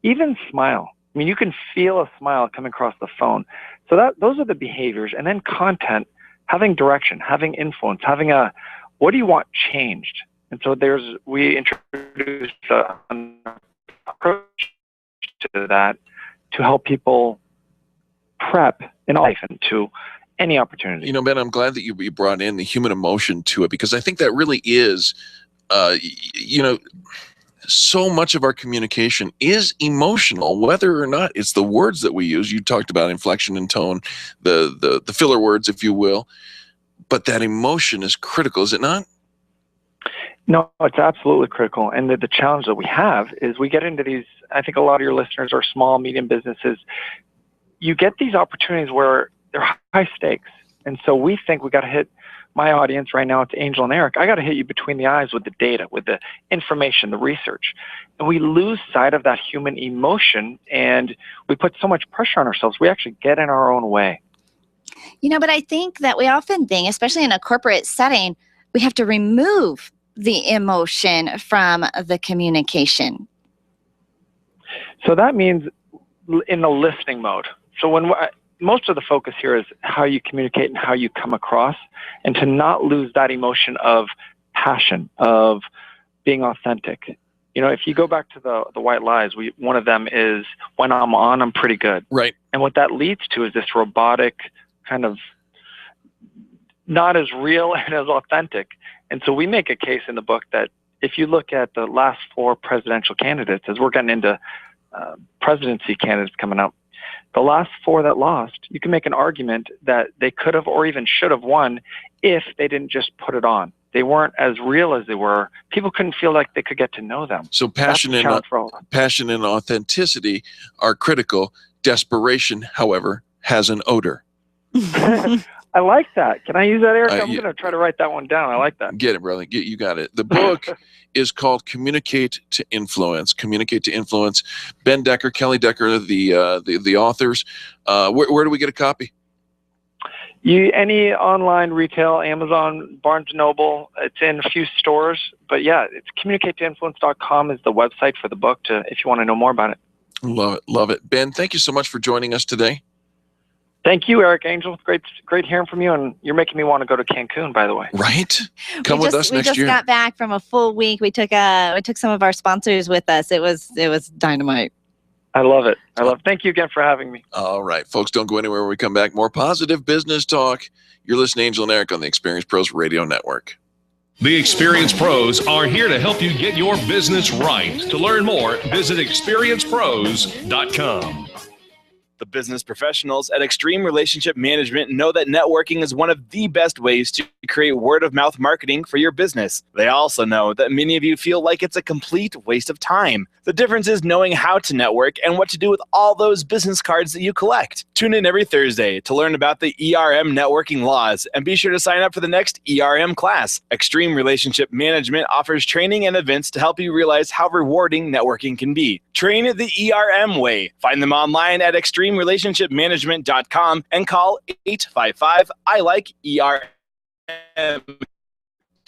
even smile. I mean, you can feel a smile coming across the phone. So those are the behaviors. And then content, having direction, having influence, having what do you want changed? And so we introduced an approach to that to help people prep in life and to any opportunity. You know, Ben, I'm glad that you brought in the human emotion to it, because I think that really is, so much of our communication is emotional, whether or not it's the words that we use. You talked about inflection and tone, the filler words, if you will, but that emotion is critical, is it not? No, it's absolutely critical. And the challenge that we have is we get into these, I think a lot of your listeners are small, medium businesses. You get these opportunities where they're high stakes. And so we think we got to hit my audience right now. It's Angel and Eric. I got to hit you between the eyes with the data, with the information, the research. And we lose sight of that human emotion, and we put so much pressure on ourselves. We actually get in our own way. You know, but I think that we often think, especially in a corporate setting, we have to remove the emotion from the communication. So that means in the listening mode. So when most of the focus here is how you communicate and how you come across, and to not lose that emotion of passion, of being authentic. You know, if you go back to the white lies, one of them is, when I'm on, I'm pretty good. Right. And what that leads to is this robotic kind of not as real and as authentic. And so we make a case in the book that if you look at the last 4 presidential candidates, as we're getting into presidency candidates coming up, the last 4 that lost, you can make an argument that they could have or even should have won if they didn't just put it on. They weren't as real as they were. People couldn't feel like they could get to know them. So passion and authenticity are critical. Desperation, however, has an odor. I like that. Can I use that, Eric? I'm going to try to write that one down. I like that. Get it, brother. You got it. The book is called Communicate to Influence. Communicate to Influence. Ben Decker, Kelly Decker, the authors. Where do we get a copy? Any online retail, Amazon, Barnes & Noble. It's in a few stores. But yeah, it's communicatetoinfluence.com is the website for the book if you want to know more about it. Love it. Love it. Ben, thank you so much for joining us today. Thank you, Eric Angel. Great hearing from you, and you're making me want to go to Cancun, by the way. Right? Come with us next year. We just got back from a full week. We took some of our sponsors with us. It was dynamite. I love it. Thank you again for having me. All right, folks, don't go anywhere when we come back. More positive business talk. You're listening to Angel and Eric on the Experience Pros Radio Network. The Experience Pros are here to help you get your business right. To learn more, visit experiencepros.com. The business professionals at Extreme Relationship Management know that networking is one of the best ways to create word-of-mouth marketing for your business. They also know that many of you feel like it's a complete waste of time. The difference is knowing how to network and what to do with all those business cards that you collect. Tune in every Thursday to learn about the ERM networking laws, and be sure to sign up for the next ERM class. Extreme Relationship Management offers training and events to help you realize how rewarding networking can be. Train it the ERM way. Find them online at extremerelationshipmanagement.com and call 855-I-LIKE-ERM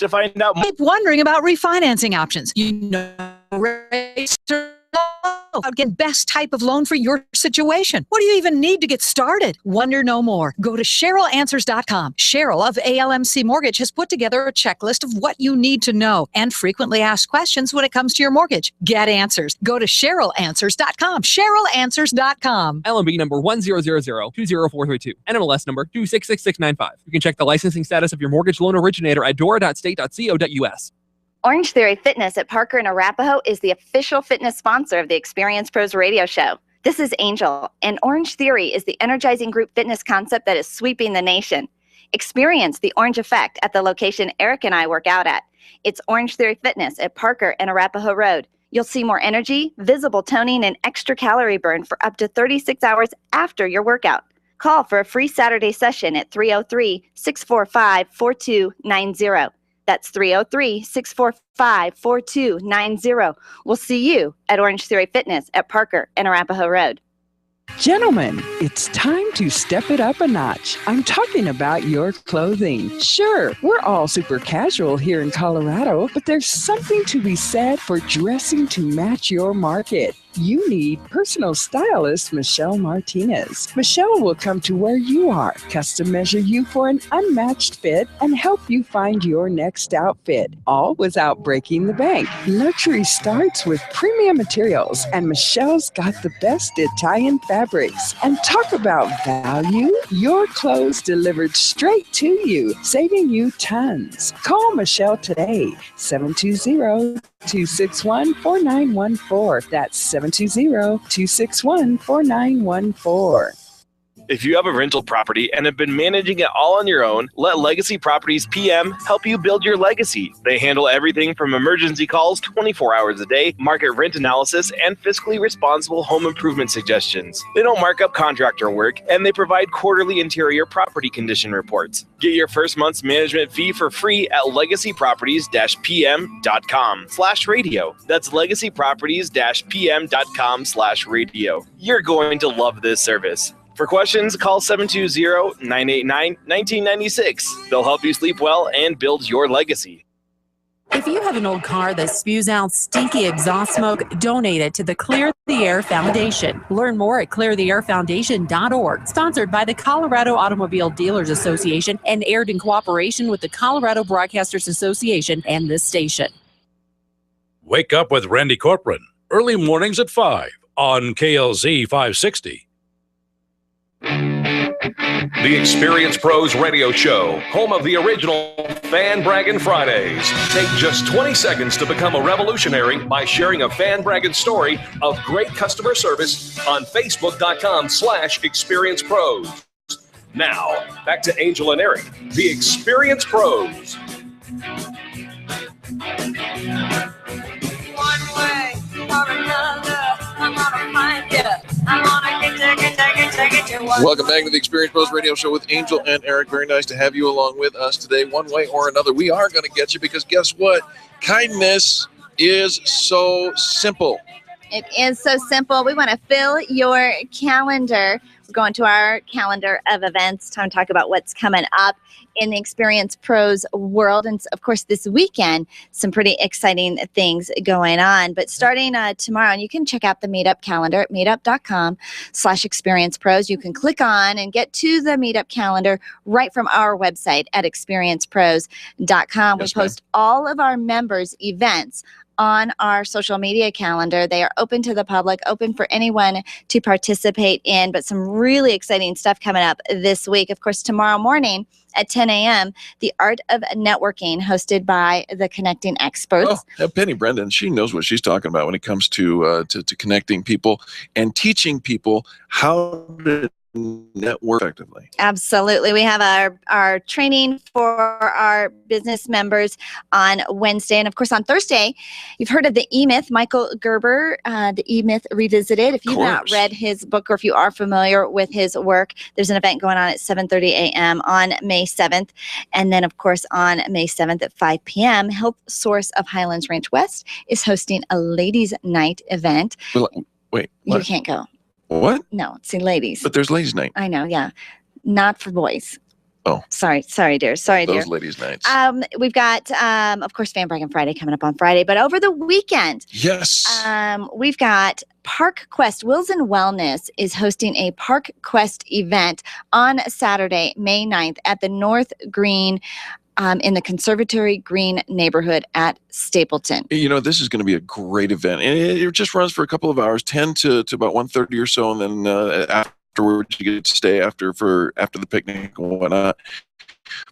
To find out more. Keep wondering about refinancing options. You know, rates are low. Get best type of loan for your situation. What do you even need to get started? Wonder no more. Go to CherylAnswers.com. Cheryl of ALMC Mortgage has put together a checklist of what you need to know and frequently asked questions when it comes to your mortgage. Get answers. Go to CherylAnswers.com. CherylAnswers.com. LMB number 100020432. NMLS number 266695. You can check the licensing status of your mortgage loan originator at dora.state.co.us. Orange Theory Fitness at Parker and Arapahoe is the official fitness sponsor of the Experience Pros radio show. This is Angel, and Orange Theory is the energizing group fitness concept that is sweeping the nation. Experience the orange effect at the location Eric and I work out at. It's Orange Theory Fitness at Parker and Arapahoe Road. You'll see more energy, visible toning, and extra calorie burn for up to 36 hours after your workout. Call for a free Saturday session at 303-645-4290. That's 303-645-4290. We'll see you at Orange Theory Fitness at Parker and Arapahoe Road. Gentlemen, it's time to step it up a notch. I'm talking about your clothing. Sure, we're all super casual here in Colorado, but there's something to be said for dressing to match your market. You need personal stylist Michelle Martinez. Michelle will come to where you are, custom measure you for an unmatched fit, and help you find your next outfit, all without breaking the bank. Luxury starts with premium materials, and Michelle's got the best Italian fabrics. And talk about value, your clothes delivered straight to you, saving you tons. Call Michelle today, 720-261-4914. That's 720-261-4914. If you have a rental property and have been managing it all on your own, let Legacy Properties PM help you build your legacy. They handle everything from emergency calls 24 hours a day, market rent analysis, and fiscally responsible home improvement suggestions. They don't mark up contractor work, and they provide quarterly interior property condition reports. Get your first month's management fee for free at legacyproperties-pm.com/radio. That's legacyproperties-pm.com/radio. You're going to love this service. For questions, call 720-989-1996. They'll help you sleep well and build your legacy. If you have an old car that spews out stinky exhaust smoke, donate it to the Clear the Air Foundation. Learn more at cleartheairfoundation.org. Sponsored by the Colorado Automobile Dealers Association and aired in cooperation with the Colorado Broadcasters Association and this station. Wake up with Randy Corcoran. Early mornings at 5 on KLZ 560. The Experience Pros Radio Show, home of the original Fan Braggin Fridays. Take just 20 seconds to become a revolutionary by sharing a Fan Braggin story of great customer service on Facebook.com/Experience Pros. Now, back to Angel and Eric, the Experience Pros. One way or another, I'm gonna find you. I'm gonna get you. Welcome back to the Experience Pros Radio Show with Angel and Eric. Very nice to have you along with us today. One way or another, we are going to get you because guess what? Kindness is so simple. It is so simple. We want to fill your calendar. We're going to our calendar of events. Time to talk about what's coming up in the Experience Pros world. And of course, this weekend, some pretty exciting things going on. But starting tomorrow, and you can check out the meetup calendar at meetup.com/Experience Pros. You can click on and get to the meetup calendar right from our website at experiencepros.com. Yes, we post all of our members' events on our social media calendar. They are open to the public, open for anyone to participate in, but some really exciting stuff coming up this week. Of course, tomorrow morning at 10 a.m., The Art of Networking, hosted by the Connecting Experts. Oh, Penny Brendan, she knows what she's talking about when it comes to connecting people and teaching people how to network effectively. Absolutely. We have our training for our business members on Wednesday. And of course, on Thursday, you've heard of the E-Myth, Michael Gerber, the E-Myth Revisited. If you've not read his book or if you are familiar with his work, there's an event going on at 7:30 a.m. on May 7th. And then, of course, on May 7th at 5 p.m., Health Source of Highlands Ranch West is hosting a ladies' night event. Wait, you what? can't go. What? No, it's ladies. But there's ladies' night. I know, yeah. Not for boys. Oh, sorry, dear. Those ladies' nights. We've got, of course, Fan Braggin Friday coming up on Friday, but over the weekend, yes, we've got Park Quest. Wills and Wellness is hosting a Park Quest event on Saturday, May 9th at the North Green in the Conservatory Green neighborhood at Stapleton. This is going to be a great event. And it just runs for a couple of hours, 10 to about 1:30 or so, and then afterwards you get to stay after the picnic and whatnot.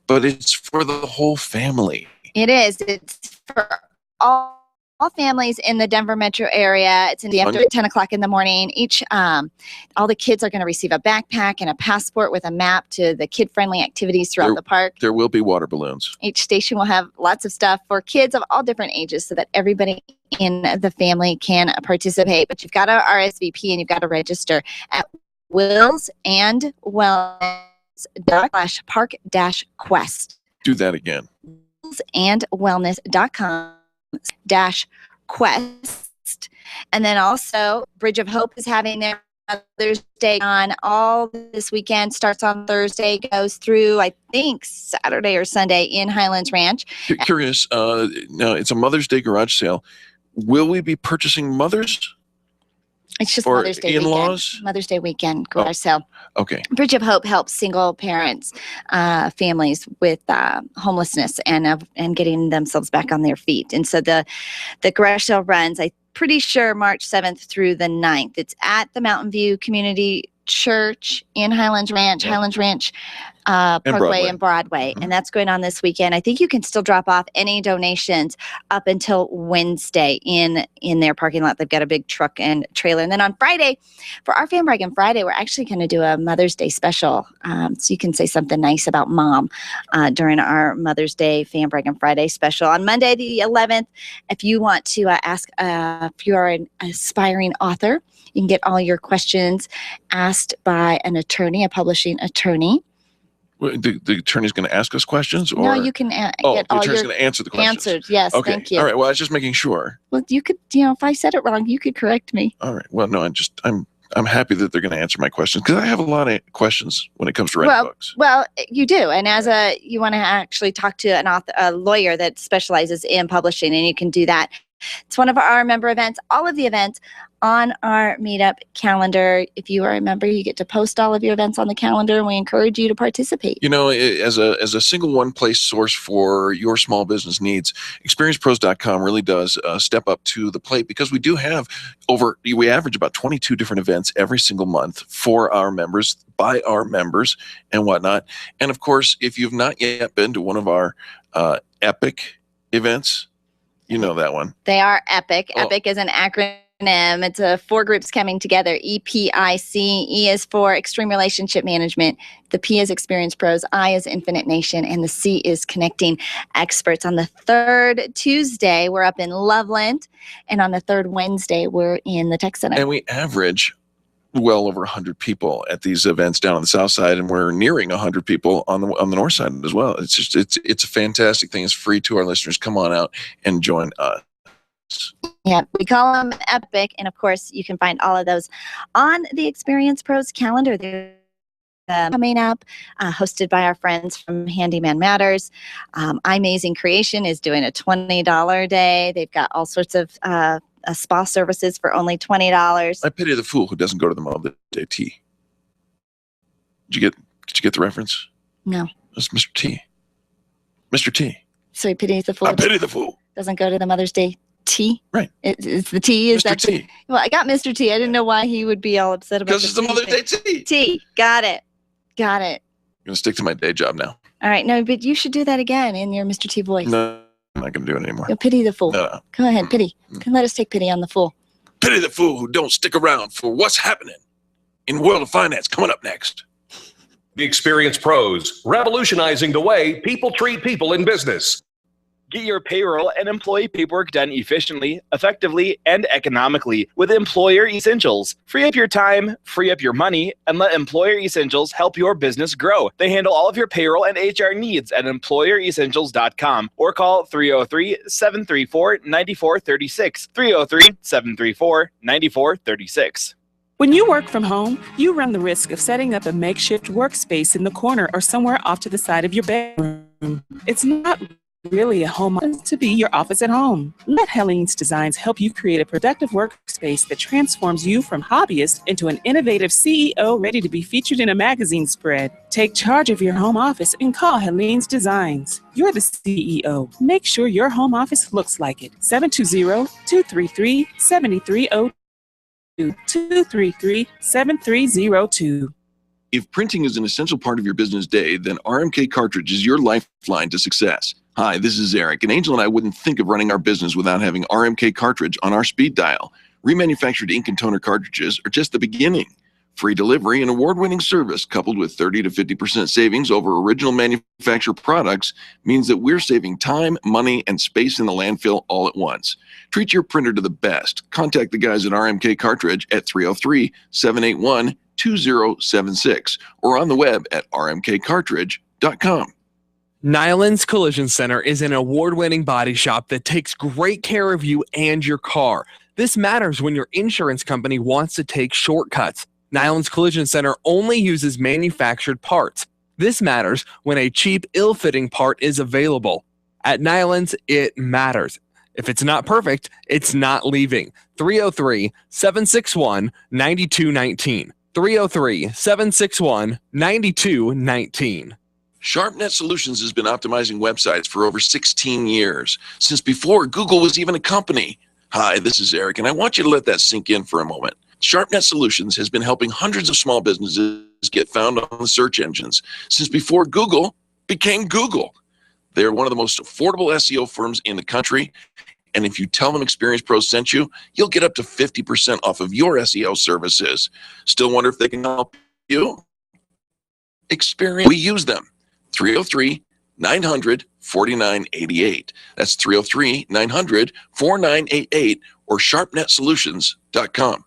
But it's for the whole family. It is. It's for all families in the Denver metro area. It's in the after 10 o'clock in the morning. All the kids are going to receive a backpack and a passport with a map to the kid-friendly activities throughout the park. There will be water balloons. Each station will have lots of stuff for kids of all different ages so that everybody in the family can participate. But you've got to RSVP and you've got to register at willsandwellness.com/park-quest. Do that again. willsandwellness.com/quest. And then also Bridge of Hope is having their Mother's Day on all this weekend. Starts on Thursday, goes through, I think, Saturday or Sunday in Highlands Ranch. Curious, now it's a Mother's Day garage sale. Will we be purchasing mothers? It's just or Mother's Day in-laws? weekend. Mother's Day weekend garage sale. Okay. Bridge of Hope helps single parents, families with homelessness and getting themselves back on their feet. And so the garage sale runs, I'm pretty sure, March 7th through the 9th. It's at the Mountain View Community Church in Highlands Ranch, Parkway and Broadway. And that's going on this weekend. I think you can still drop off any donations up until Wednesday in their parking lot. They've got a big truck and trailer. And then on Friday, for our Fan Braggin Friday, we're actually going to do a Mother's Day special. So you can say something nice about mom during our Mother's Day Fan Braggin Friday special. On Monday, the 11th, if you want to ask, if you are an aspiring author, you can get all your questions asked by an attorney, a publishing attorney. The attorney's going to ask us questions? Or? No, you can get the all attorney's your going to answer the questions. answers. Yes, Okay. thank you. All right. Well, I was just making sure. Well, you could, if I said it wrong, you could correct me. All right. Well, no, I'm happy that they're going to answer my questions because I have a lot of questions when it comes to writing books. Well, you do. And you want to actually talk to an author, a lawyer that specializes in publishing, and you can do that. It's one of our member events. All of the events on our meetup calendar. If you are a member, you get to post all of your events on the calendar, and we encourage you to participate. As a single one-place source for your small business needs, experiencepros.com really does step up to the plate because we do have we average about 22 different events every single month for our members, by our members, and whatnot. And of course, if you've not yet been to one of our epic events, you know that one. They are EPIC. EPIC is an acronym. It's 4 groups coming together. EPIC. E is for Extreme Relationship Management. The P is Experience Pros. I is Infinite Nation. And the C is Connecting Experts. On the third Tuesday, we're up in Loveland. And on the third Wednesday, we're in the Tech Center. And we average well over 100 people at these events down on the south side, and we're nearing 100 people on the north side as well. It's just it's a fantastic thing. It's free to our listeners. Come on out and join us. Yeah, we call them EPIC, and of course, you can find all of those on the Experience Pros calendar. They're coming up, hosted by our friends from Handyman Matters. iMazing Creation is doing a $20 day. They've got all sorts of spa services for only $20. I pity the fool who doesn't go to the Mother's Day tea. Did you get the reference? No. It's Mr. T. Mr. T. So he pities the fool. I pity the fool. Doesn't go to the Mother's Day tea. Right. It's the tea. Is Mr. that T. Well, I got Mr. T. I didn't know why he would be all upset about Because it's the Mother's Day tea. Tea. Got it. I'm going to stick to my day job now. All right. No, but you should do that again in your Mr. T voice. No, I'm not going to do it anymore. You'll pity the fool. No. Go ahead, pity. Let us take pity on the fool. Pity the fool who don't stick around for what's happening in the world of finance. Coming up next. The Experience Pros, revolutionizing the way people treat people in business. Get your payroll and employee paperwork done efficiently, effectively, and economically with Employer Essentials. Free up your time, free up your money, and let Employer Essentials help your business grow. They handle all of your payroll and HR needs at EmployerEssentials.com or call 303-734-9436. 303-734-9436. When you work from home, you run the risk of setting up a makeshift workspace in the corner or somewhere off to the side of your bedroom. It's not really a home office to be your office at home. Let Helene's Designs help you create a productive workspace that transforms you from hobbyist into an innovative CEO ready to be featured in a magazine spread. Take charge of your home office and call Helene's Designs. You're the CEO. Make sure your home office looks like it. 720-233-7302. 233-7302. If printing is an essential part of your business day, then RMK Cartridge is your lifeline to success. Hi, this is Eric, and Angel and I wouldn't think of running our business without having RMK Cartridge on our speed dial. Remanufactured ink and toner cartridges are just the beginning. Free delivery and award-winning service coupled with 30 to 50% savings over original manufacturer products means that we're saving time, money, and space in the landfill all at once. Treat your printer to the best. Contact the guys at RMK Cartridge at 303-781-2076 or on the web at rmkcartridge.com. Nyland's Collision Center is an award-winning body shop that takes great care of you and your car. This matters when your insurance company wants to take shortcuts. Nyland's Collision Center only uses manufactured parts. This matters when a cheap, ill-fitting part is available. At Nyland's, it matters. If it's not perfect, it's not leaving. 303-761-9219. 303-761-9219. SharpNet Solutions has been optimizing websites for over 16 years, since before Google was even a company. Hi, this is Eric, and I want you to let that sink in for a moment. SharpNet Solutions has been helping hundreds of small businesses get found on the search engines since before Google became Google. They're one of the most affordable SEO firms in the country, and if you tell them Experience Pros sent you, you'll get up to 50% off of your SEO services. Still wonder if they can help you? Experience. We use them. 303-900-4988. That's 303-900-4988 or sharpnetsolutions.com.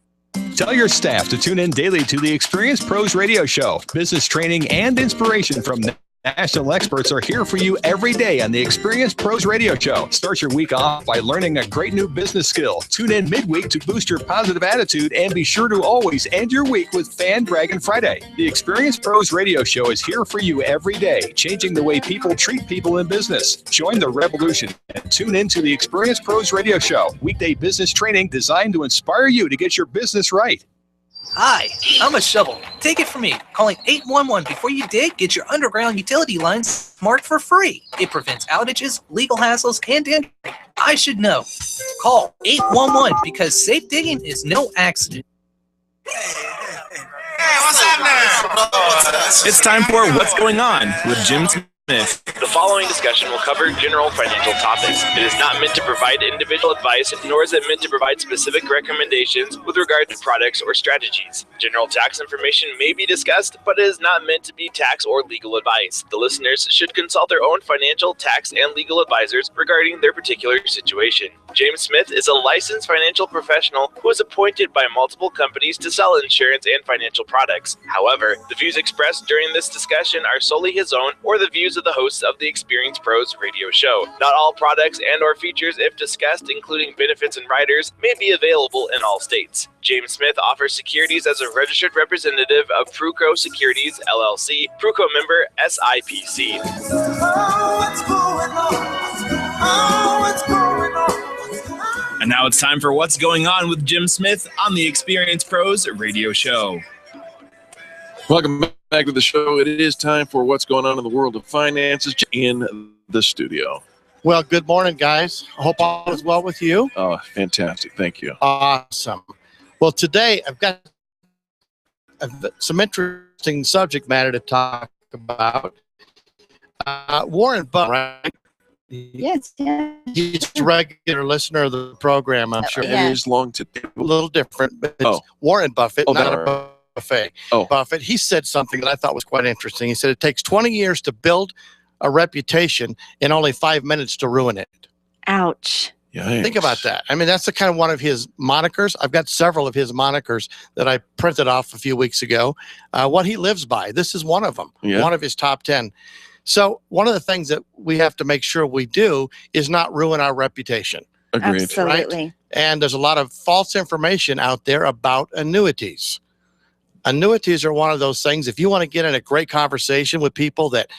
Tell your staff to tune in daily to the Experience Pros Radio Show. Business training and inspiration from national experts are here for you every day on the Experience Pros Radio Show. Start your week off by learning a great new business skill. Tune in midweek to boost your positive attitude and be sure to always end your week with Fan Braggin Friday. The Experience Pros Radio Show is here for you every day, changing the way people treat people in business. Join the revolution and tune in to the Experience Pros Radio Show. Weekday business training designed to inspire you to get your business right. Hi, I'm a shovel. Take it from me. Calling 811 before you dig, get your underground utility lines marked for free. It prevents outages, legal hassles, and injury. I should know. Call 811 because safe digging is no accident. Hey, what's happening? It's time for What's Going On with Jim Smith. The following discussion will cover general financial topics. It is not meant to provide individual advice, nor is it meant to provide specific recommendations with regard to products or strategies. General tax information may be discussed, but it is not meant to be tax or legal advice. The listeners should consult their own financial, tax, and legal advisors regarding their particular situation. James Smith is a licensed financial professional who is appointed by multiple companies to sell insurance and financial products. However, the views expressed during this discussion are solely his own or the views of the hosts of the Experience Pros Radio Show. Not all products and or features, if discussed, including benefits and riders, may be available in all states. James Smith offers securities as a registered representative of Pruco Securities, LLC, Pruco member SIPC. And now it's time for What's Going On with Jim Smith on the Experience Pros Radio Show. Welcome back to the show. It is time for What's Going On in the World of Finances in the studio. Well, good morning, guys. I hope all is well with you. Oh, fantastic. Thank you. Awesome. Well, today I've got some interesting subject matter to talk about. Warren Buffett, right? Yes, yeah. He's a regular listener of the program, I'm sure. It is long today. A little different, but it's Warren Buffett, not a buffet. Buffett, he said something that I thought was quite interesting. He said it takes 20 years to build a reputation and only 5 minutes to ruin it. Ouch. Yikes. Think about that. I mean, that's the kind of one of his monikers. I've got several of his monikers that I printed off a few weeks ago. What he lives by. This is one of them, one of his top 10. So one of the things that we have to make sure we do is not ruin our reputation. Agreed. Absolutely. Right? And there's a lot of false information out there about annuities. Annuities are one of those things. If you want to get in a great conversation with people that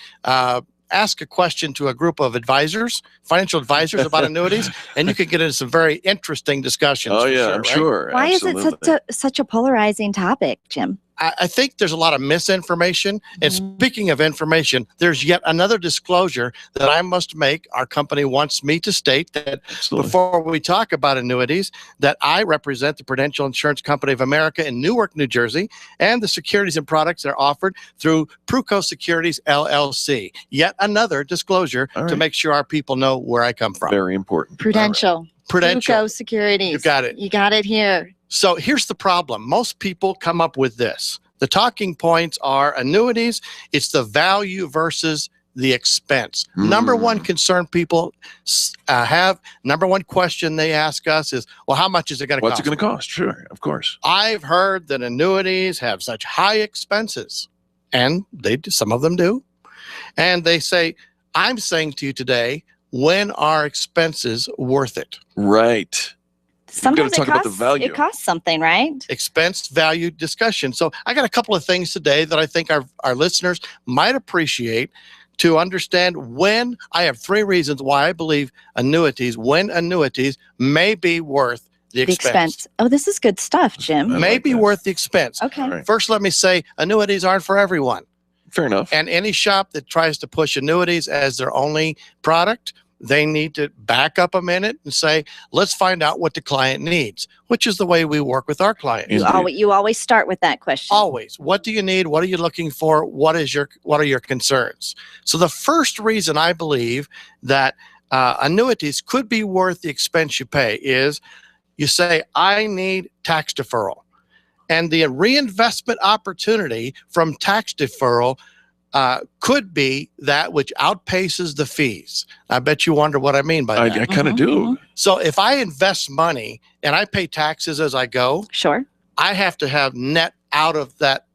ask a question to a group of advisors, financial advisors about annuities, and you can get into some very interesting discussions. Oh, yeah, I'm right? sure. Why Absolutely. is it such a polarizing topic, Jim? I think there's a lot of misinformation. And speaking of information, there's yet another disclosure that I must make. Our company wants me to state that before we talk about annuities, that I represent the Prudential Insurance Company of America in Newark, New Jersey, and the securities and products that are offered through Pruco Securities, LLC. Yet another disclosure to make sure our people know where I come from. Very important. Prudential. Prudential. Pruco Securities. You got it. You got it here. So here's the problem. Most people come up with this. The talking points are annuities. It's the value versus the expense. Number one concern people have, number one question they ask us is, well, how much is it going to cost? What's it going to cost? Sure, of course. I've heard that annuities have such high expenses, and some of them do. And they say, I'm saying to you today, when are expenses worth it? Right. Sometimes talk about the value. It costs something, right? Expense value discussion. So I got a couple of things today that I think our listeners might appreciate to understand when. I have 3 reasons why I believe annuities may be worth the expense. Oh, this is good stuff, Jim. May be worth the expense. Okay. Right. First, let me say annuities aren't for everyone. Fair enough. And any shop that tries to push annuities as their only product, they need to back up a minute and say, let's find out what the client needs, which is the way we work with our clients. You always start with that question. Always. What do you need? What are you looking for? What are your concerns? So the first reason I believe that annuities could be worth the expense you pay is you say, I need tax deferral. And the reinvestment opportunity from tax deferral could be that which outpaces the fees. I bet you wonder what I mean by that. I kind of do. So if I invest money and I pay taxes as I go, sure, I have to have net out of that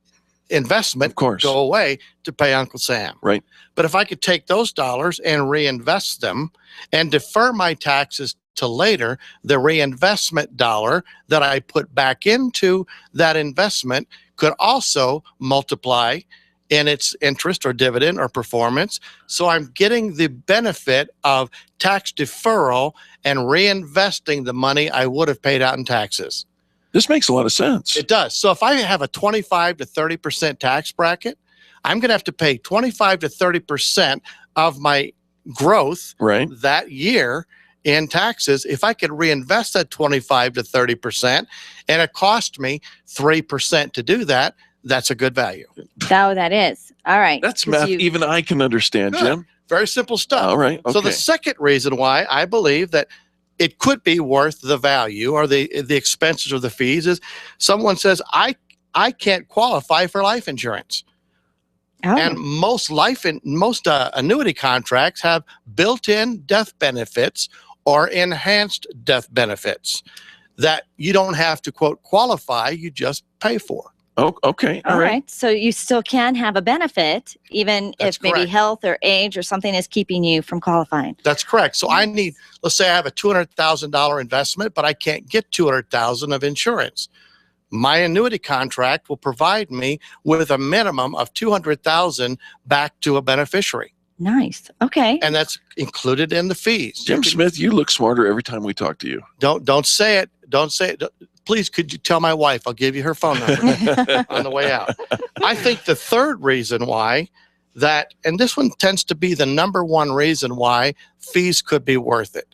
investment go away to pay Uncle Sam. Right. But if I could take those dollars and reinvest them and defer my taxes to later, the reinvestment dollar that I put back into that investment could also multiply in its interest or dividend or performance. So I'm getting the benefit of tax deferral and reinvesting the money I would have paid out in taxes. This makes a lot of sense. It does. So if I have a 25 to 30% tax bracket, I'm going to have to pay 25 to 30% of my growth that year in taxes. If I could reinvest that 25 to 30% and it cost me 3% to do that, that's a good value. Oh, that is. All right. That's math even I can understand, Jim. Very simple stuff. All right. Okay. So the second reason why I believe that it could be worth the value or the expenses or the fees is someone says, I can't qualify for life insurance. Oh. And most annuity contracts have built-in death benefits or enhanced death benefits that you don't have to, quote, qualify, you just pay for. Oh, okay. All right. So you still can have a benefit, even if maybe correct. health or age or something is keeping you from qualifying. That's correct. So I need, let's say I have a $200,000 investment, but I can't get $200,000 of insurance. My annuity contract will provide me with a minimum of $200,000 back to a beneficiary. Nice. Okay. And that's included in the fees. Jim Smith, you look smarter every time we talk to you. Don't say it. Don't say it. Please, could you tell my wife? I'll give you her phone number on the way out. I think the third reason why that, and this one tends to be the number one reason why fees could be worth it.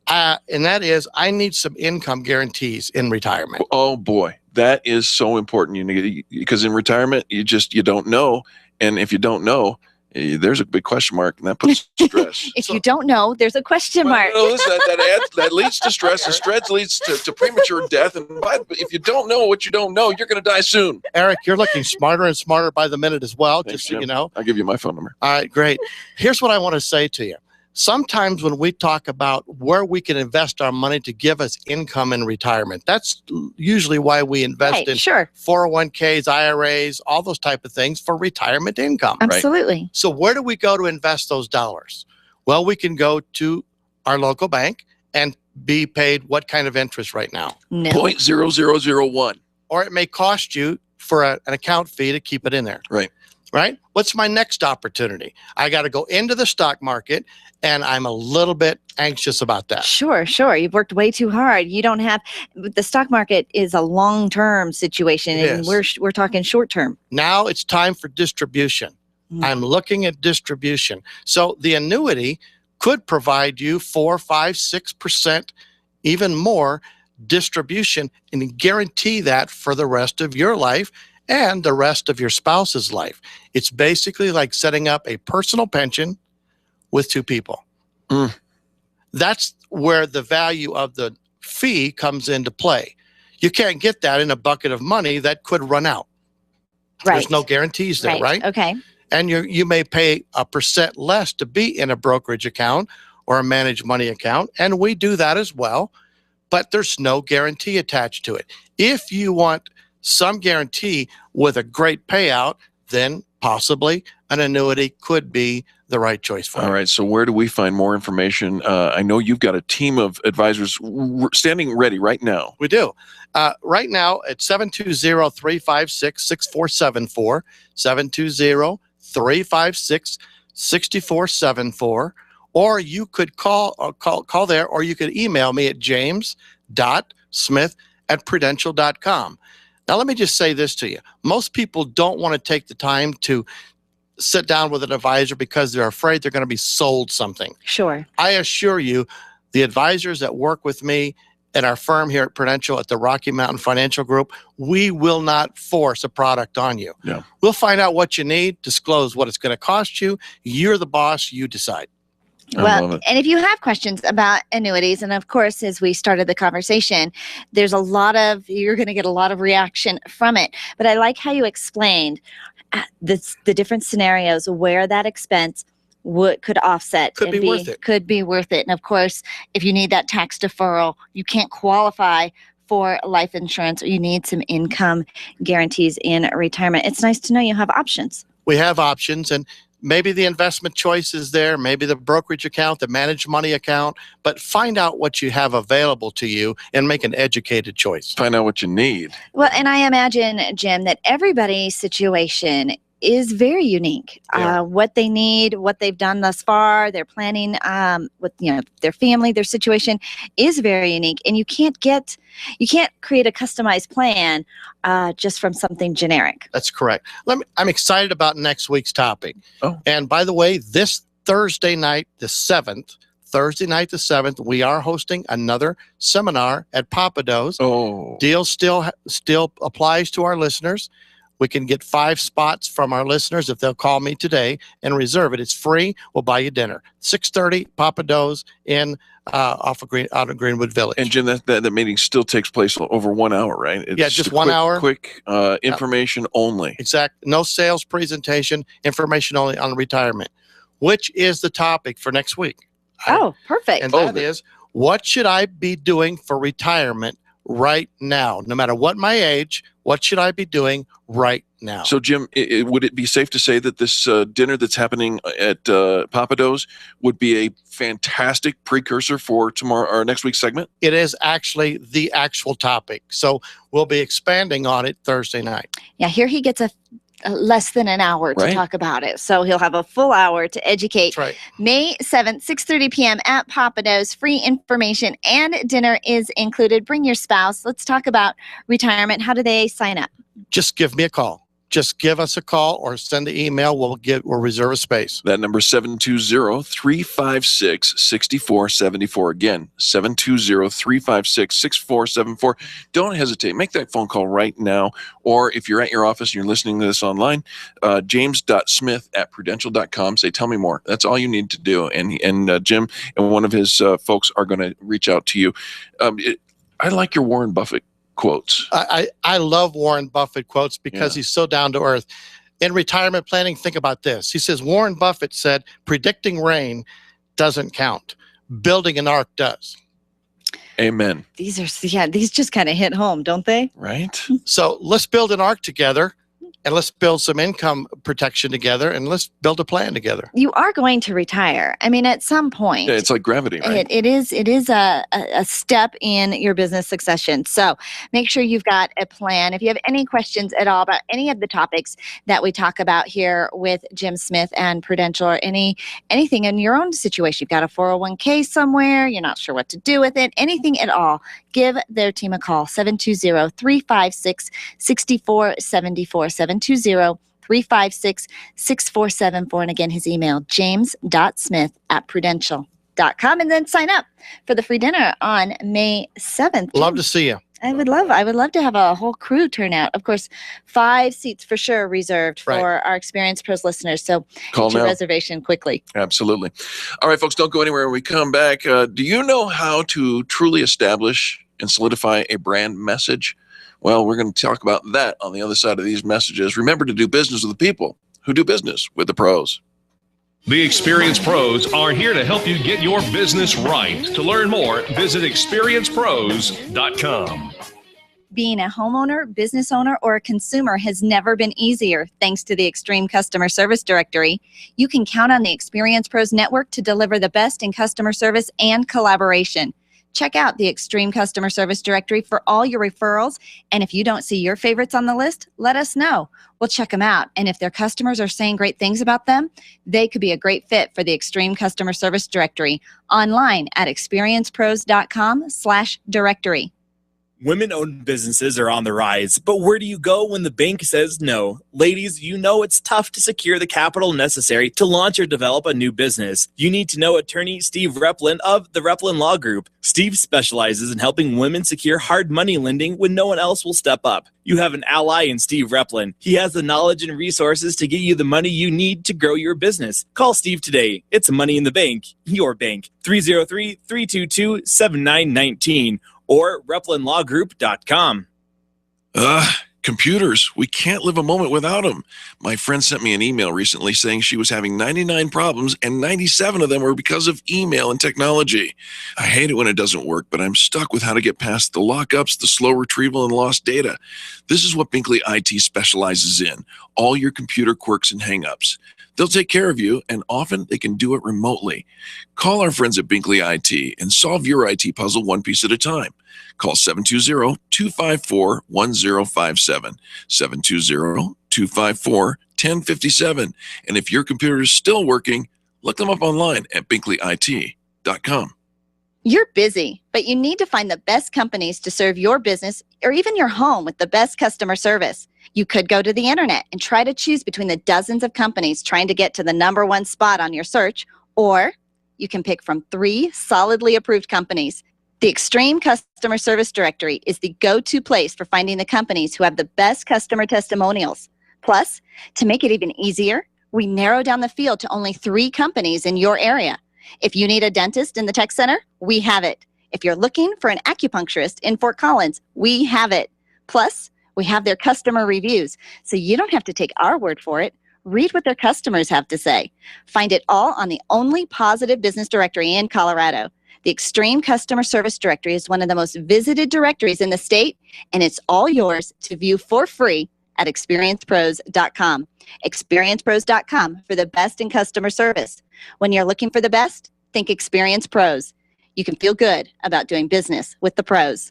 And that is, I need some income guarantees in retirement. Oh boy, that is so important. You need, because in retirement, you don't know, and if you don't know, there's a big question mark, and that puts stress. If you don't know, there's a question mark. No, that leads to stress, and stress leads to premature death. And if you don't know what you don't know, you're going to die soon. Eric, you're looking smarter and smarter by the minute as well. Thanks, just so Jim. you know. I'll give you my phone number. All right, great. Here's what I want to say to you. Sometimes when we talk about where we can invest our money to give us income in retirement, that's usually why we invest in 401ks, IRAs, all those type of things for retirement income. Absolutely. Right? So where do we go to invest those dollars? Well, we can go to our local bank and be paid what kind of interest right now? No. 0.0001. Or it may cost you for an account fee to keep it in there. Right? What's my next opportunity? I got to go into the stock market, and I'm a little bit anxious about that. Sure. You've worked way too hard. You don't have the stock market is a long-term situation, and we're talking short-term. Now it's time for distribution. I'm looking at distribution. So the annuity could provide you 4, 5, 6%, even more distribution, and guarantee that for the rest of your life and the rest of your spouse's life. It's basically like setting up a personal pension with 2 people. That's where the value of the fee comes into play. You can't get that in a bucket of money that could run out. There's no guarantees there, right? Okay. And you may pay a % less to be in a brokerage account or a managed money account, and we do that as well, but there's no guarantee attached to it. If you want some guarantee with a great payout, then possibly an annuity could be the right choice for you. All right. So where do we find more information? I know you've got a team of advisors standing ready right now. We do. Right now at 720-356-6474, 720-356-6474, or you could call there, or you could email me at james.smith@prudential.com. Now, let me just say this to you. Most people don't want to take the time to sit down with an advisor because they're afraid they're going to be sold something. Sure. I assure you, the advisors that work with me at our firm here at Prudential at the Rocky Mountain Financial Group, we will not force a product on you. Yeah. We'll find out what you need, disclose what it's going to cost you. You're the boss, you decide. Well, and if you have questions about annuities, and of course, as we started the conversation, you're going to get a lot of reaction from it. But I like how you explained the different scenarios where that expense could offset. Could be worth it. Could be worth it. And of course, if you need that tax deferral, you can't qualify for life insurance, or you need some income guarantees in retirement. It's nice to know you have options. We have options, and maybe the investment choice is there, maybe the brokerage account, the managed money account, but find out what you have available to you and make an educated choice. Find out what you need. Well, and I imagine, Jim, that everybody's situation is very unique. Yeah. What they need, what they've done thus far, their planning with their family, their situation is very unique, and you can't create a customized plan just from something generic. That's correct. I'm excited about next week's topic. Oh. And by the way, this Thursday night, the 7th, we are hosting another seminar at Papados. Oh. Deal still applies to our listeners. We can get 5 spots from our listeners if they'll call me today and reserve it. It's free. We'll buy you dinner. 6:30, Papados in out of Greenwood Village. And Jim, that meeting still takes place over 1 hour, right? It's just 1 hour. Quick information only. Exact. No sales presentation. Information only on retirement, which is the topic for next week. Oh, perfect. And that is, what should I be doing for retirement right now? No matter what my age, what should I be doing right now? So, Jim, would it be safe to say that this dinner that's happening at Papados would be a fantastic precursor for tomorrow or next week's segment? It is actually the actual topic. So we'll be expanding on it Thursday night. Yeah, here he gets a less than an hour to talk about it. So he'll have a full hour to educate. That's right. May 7th, 6:30 p.m. at Papados. Free information and dinner is included. Bring your spouse. Let's talk about retirement. How do they sign up? Just give me a call. Just give us a call or send the email. We'll reserve a space. That number is 720-356-6474. Again, 720-356-6474. Don't hesitate. Make that phone call right now. Or if you're at your office and you're listening to this online, james.smith@prudential.com. Say, tell me more. That's all you need to do. And Jim and one of his folks are going to reach out to you. I like your Warren Buffett quotes. I love Warren Buffett quotes because he's so down to earth. In retirement planning, think about this. He says, Warren Buffett said, predicting rain doesn't count. Building an ark does. Amen. These just kind of hit home, don't they? Right. So let's build an ark together and let's build some income protection together, and let's build a plan together. You are going to retire. I mean, at some point. Yeah, it's like gravity, right? It is a step in your business succession. So make sure you've got a plan. If you have any questions at all about any of the topics that we talk about here with Jim Smith and Prudential, or anything in your own situation, you've got a 401k somewhere, you're not sure what to do with it, anything at all, give their team a call, 720-356-6474, 720-356-6474. And again, his email, james.smith@prudential.com. And then sign up for the free dinner on May 7th. Love to see you. I would love to have a whole crew turn out. Of course, 5 seats for sure reserved for our Experience Pros listeners. So call get your now. reservation quickly. Absolutely. All right, folks, don't go anywhere when we come back. Do you know how to truly establish and solidify a brand message? Well, we're going to talk about that on the other side of these messages. Remember to do business with the people who do business with the pros. The Experience Pros are here to help you get your business right. To learn more, visit experiencepros.com. Being a homeowner, business owner, or a consumer has never been easier thanks to the Extreme Customer Service Directory. You can count on the Experience Pros Network to deliver the best in customer service and collaboration. Check out the Extreme Customer Service Directory for all your referrals. And if you don't see your favorites on the list, let us know. We'll check them out. And if their customers are saying great things about them, they could be a great fit for the Extreme Customer Service Directory. Online at experiencepros.com/directory. Women-owned businesses are on the rise, but where do you go when the bank says no? Ladies, you know it's tough to secure the capital necessary to launch or develop a new business. You need to know attorney Steve Replin of the Replin Law Group. Steve specializes in helping women secure hard money lending when no one else will step up. You have an ally in Steve Replin. He has the knowledge and resources to get you the money you need to grow your business. Call Steve today. It's Money in the Bank, your bank, 303-322-7919. or replinlawgroup.com. Computers. We can't live a moment without them. My friend sent me an email recently saying she was having 99 problems and 97 of them were because of email and technology. I hate it when it doesn't work, but I'm stuck with how to get past the lockups, the slow retrieval, and lost data. This is what Binkley IT specializes in, all your computer quirks and hangups. They'll take care of you, and often they can do it remotely. Call our friends at Binkley IT and solve your IT puzzle one piece at a time. Call 720-254-1057, 720-254-1057. And if your computer is still working, look them up online at binkleyit.com. You're busy, but you need to find the best companies to serve your business or even your home with the best customer service. You could go to the internet and try to choose between the dozens of companies trying to get to the #1 spot on your search, or you can pick from 3 solidly approved companies. The Extreme Customer Service Directory is the go-to place for finding the companies who have the best customer testimonials. Plus, to make it even easier, we narrow down the field to only 3 companies in your area. If you need a dentist in the tech center, we have it. If you're looking for an acupuncturist in Fort Collins, we have it. Plus, we have their customer reviews, so you don't have to take our word for it. Read what their customers have to say. Find it all on the only positive business directory in Colorado. The Extreme Customer Service Directory is one of the most visited directories in the state, and it's all yours to view for free at experiencepros.com. Experiencepros.com for the best in customer service. When you're looking for the best, think Experience Pros. You can feel good about doing business with the pros.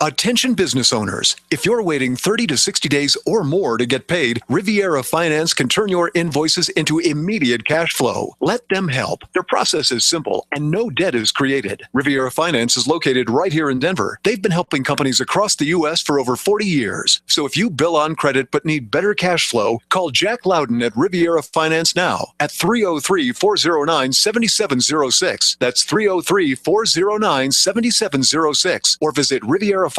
Attention business owners, if you're waiting 30 to 60 days or more to get paid, Riviera Finance can turn your invoices into immediate cash flow. Let them help. Their process is simple and no debt is created. Riviera Finance is located right here in Denver. They've been helping companies across the U.S. for over 40 years. So if you bill on credit but need better cash flow, call Jack Loudon at Riviera Finance now at 303-409-7706. That's 303-409-7706. Or visit RivieraFinance.com.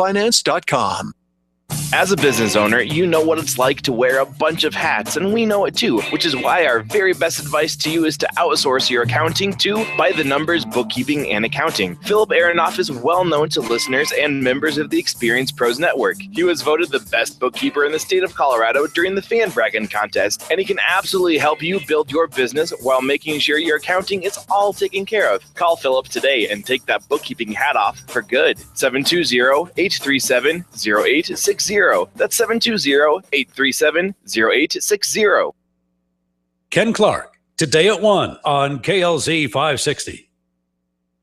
As a business owner, you know what it's like to wear a bunch of hats, and we know it too, which is why our very best advice to you is to outsource your accounting to By the Numbers Bookkeeping and Accounting. Philip Aronoff is well known to listeners and members of the Experience Pros Network. He was voted the best bookkeeper in the state of Colorado during the Fan Braggin contest, and he can absolutely help you build your business while making sure your accounting is all taken care of. Call Philip today and take that bookkeeping hat off for good. 720-837-0860. 837-0860. That's 720-837-0860. Ken Clark, today at 1 on KLZ 560.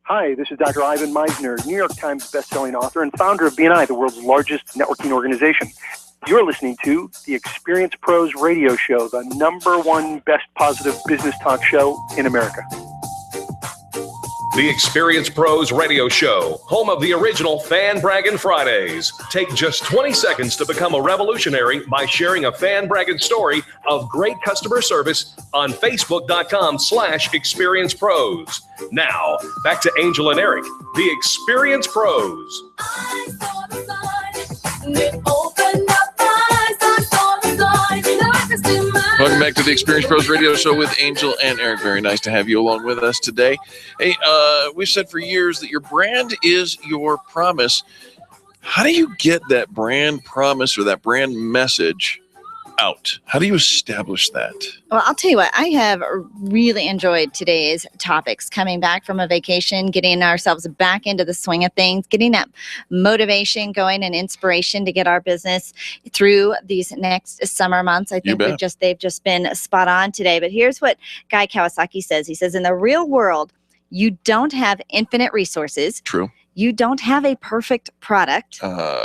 Hi, this is Dr. Ivan Meisner, New York Times bestselling author and founder of BNI, the world's largest networking organization. You're listening to the Experience Pros Radio Show, the #1 best positive business talk show in America. The Experience Pros Radio Show, home of the original Fan Braggin Fridays. Take just 20 seconds to become a revolutionary by sharing a Fan Braggin story of great customer service on Facebook.com/Experience Pros. Now, back to Angel and Eric, the Experience Pros. Welcome back to the Experience Pros Radio Show with Angel and Eric. Very nice to have you along with us today. Hey, we've said for years that your brand is your promise. How do you get that brand promise or that brand message out? How do you establish that? Well, I'll tell you what, I have really enjoyed today's topics, coming back from a vacation, getting ourselves back into the swing of things, getting that motivation going and inspiration to get our business through these next summer months. I think they've just been spot on today. But here's what Guy Kawasaki says. He says, in the real world, you don't have infinite resources. True. You don't have a perfect product.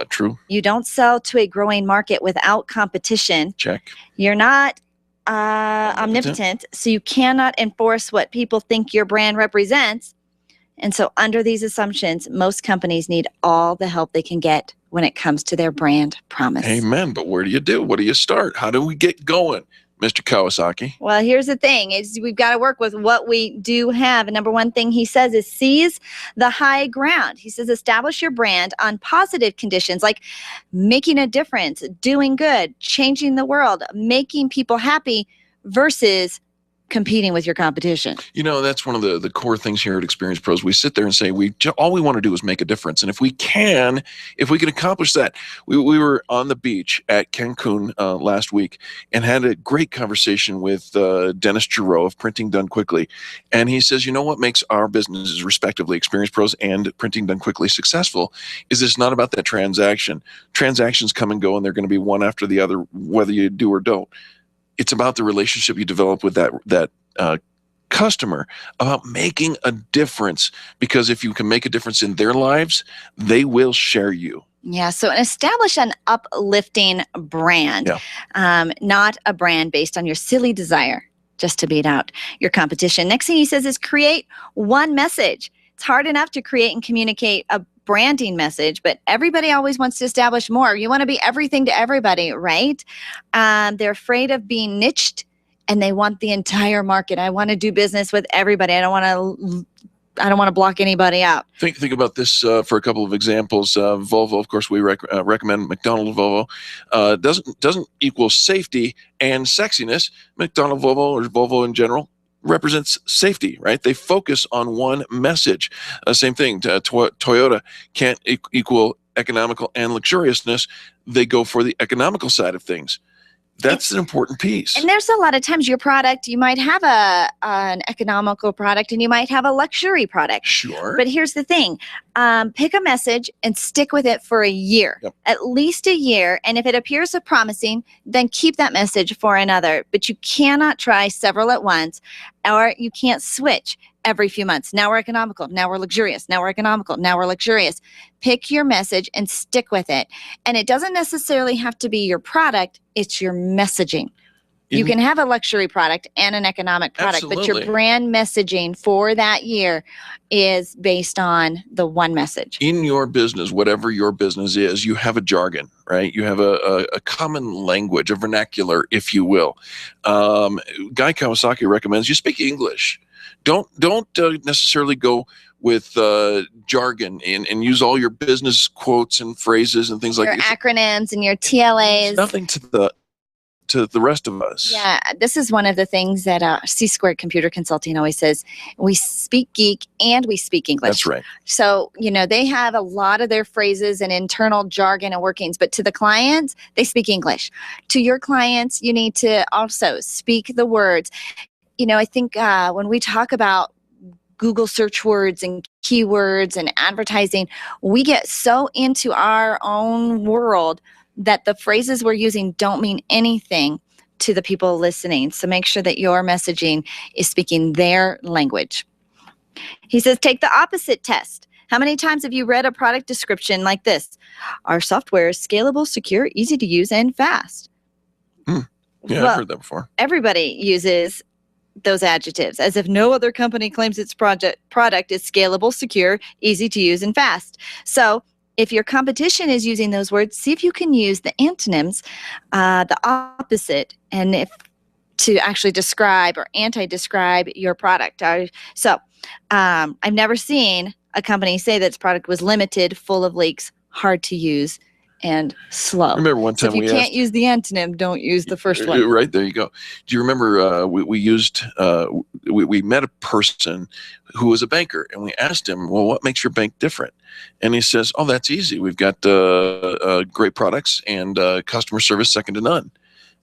True. You don't sell to a growing market without competition. Check. You're not omnipotent, so you cannot enforce what people think your brand represents. And so under these assumptions, most companies need all the help they can get when it comes to their brand promise. Amen. But where do you do? What do you start? How do we get going, Mr. Kawasaki? Well, here's the thing is we've got to work with what we do have. And number one thing he says is seize the high ground. He says establish your brand on positive conditions like making a difference, doing good, changing the world, making people happy versus competing with your competition. You know, that's one of the core things here at Experience Pros. We sit there and say, all we want to do is make a difference. And if we can accomplish that, we were on the beach at Cancun last week and had a great conversation with Dennis Giroux of Printing Done Quickly. And he says, you know what makes our businesses, respectively, Experience Pros and Printing Done Quickly, successful is it's not about that transaction. Transactions come and go, and they're going to be one after the other, whether you do or don't. It's about the relationship you develop with that customer, about making a difference, because if you can make a difference in their lives, they will share you. Yeah, so establish an uplifting brand, not a brand based on your silly desire just to beat out your competition. Next thing he says is create one message. It's hard enough to create and communicate a branding message, but everybody always wants to establish more. You want to be everything to everybody, right? They're afraid of being niched, and they want the entire market. I want to do business with everybody. I don't want to block anybody out. Think about this for a couple of examples. Volvo, of course, we recommend McDonald Volvo. Doesn't equal safety and sexiness. McDonald Volvo, or Volvo in general, represents safety, right? They focus on one message. Same thing. Toyota can't equal economical and luxuriousness. They go for the economical side of things. That's an important piece. And there's a lot of times your product, you might have an economical product and you might have a luxury product. Sure. But here's the thing. Pick a message and stick with it for a year, at least a year. And if it appears promising, then keep that message for another. But you cannot try several at once, or you can't switch every few months. Now we're economical. Now we're luxurious. Now we're economical. Now we're luxurious. Pick your message and stick with it. And it doesn't necessarily have to be your product. It's your messaging. You can have a luxury product and an economic product, but your brand messaging for that year is based on the one message. In your business, whatever your business is, you have a jargon, right? You have a common language, a vernacular, if you will. Guy Kawasaki recommends you speak English. Don't necessarily go with jargon and use all your business quotes and phrases and things like that. Your acronyms and your TLAs. Nothing to the rest of us. Yeah, this is one of the things that C Squared Computer Consulting always says. We speak geek and we speak English. That's right. So, they have a lot of their phrases and internal jargon and workings, but to the clients, they speak English. To your clients, you need to also speak the words. I think when we talk about Google search words and keywords and advertising, we get so into our own world that the phrases we're using don't mean anything to the people listening. So make sure that your messaging is speaking their language. He says, take the opposite test. How many times have you read a product description like this? Our software is scalable, secure, easy to use, and fast. Yeah, Well, I've heard that before. Everybody uses those adjectives as if no other company claims its product is scalable, secure, easy to use, and fast. So if your competition is using those words, see if you can use the antonyms, the opposite, and if to actually describe or anti-describe your product. So I've never seen a company say that its product was limited, full of leaks, hard to use, and slow. Remember one time so if you can't use the antonym, don't use the first one. Right, there you go. Do you remember we met a person who was a banker, and we asked him, well, what makes your bank different? And he says, oh, that's easy. We've got great products and customer service second to none.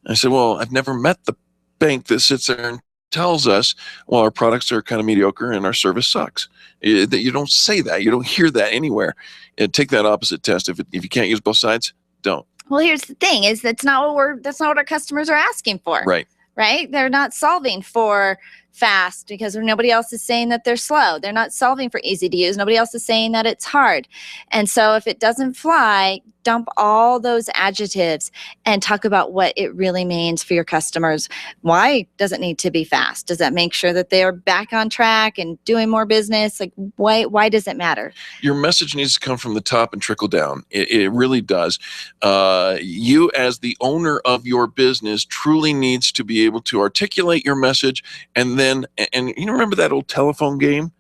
And I said, well, I've never met the bank that sits there and tells us, well, our products are kind of mediocre and our service sucks. You don't say that. You don't hear that anywhere. And take that opposite test. If you can't use both sides, don't. Well, here's the thing: is that's not what our customers are asking for. Right. Right? They're not solving for fast because nobody else is saying that they're slow. They're not solving for easy to use. Nobody else is saying that it's hard. And so if it doesn't fly, dump all those adjectives and talk about what it really means for your customers. Why does it need to be fast? Does that make sure that they are back on track and doing more business? Like, why does it matter? Your message needs to come from the top and trickle down. It really does. You, as the owner of your business, truly needs to be able to articulate your message. And you remember that old telephone game?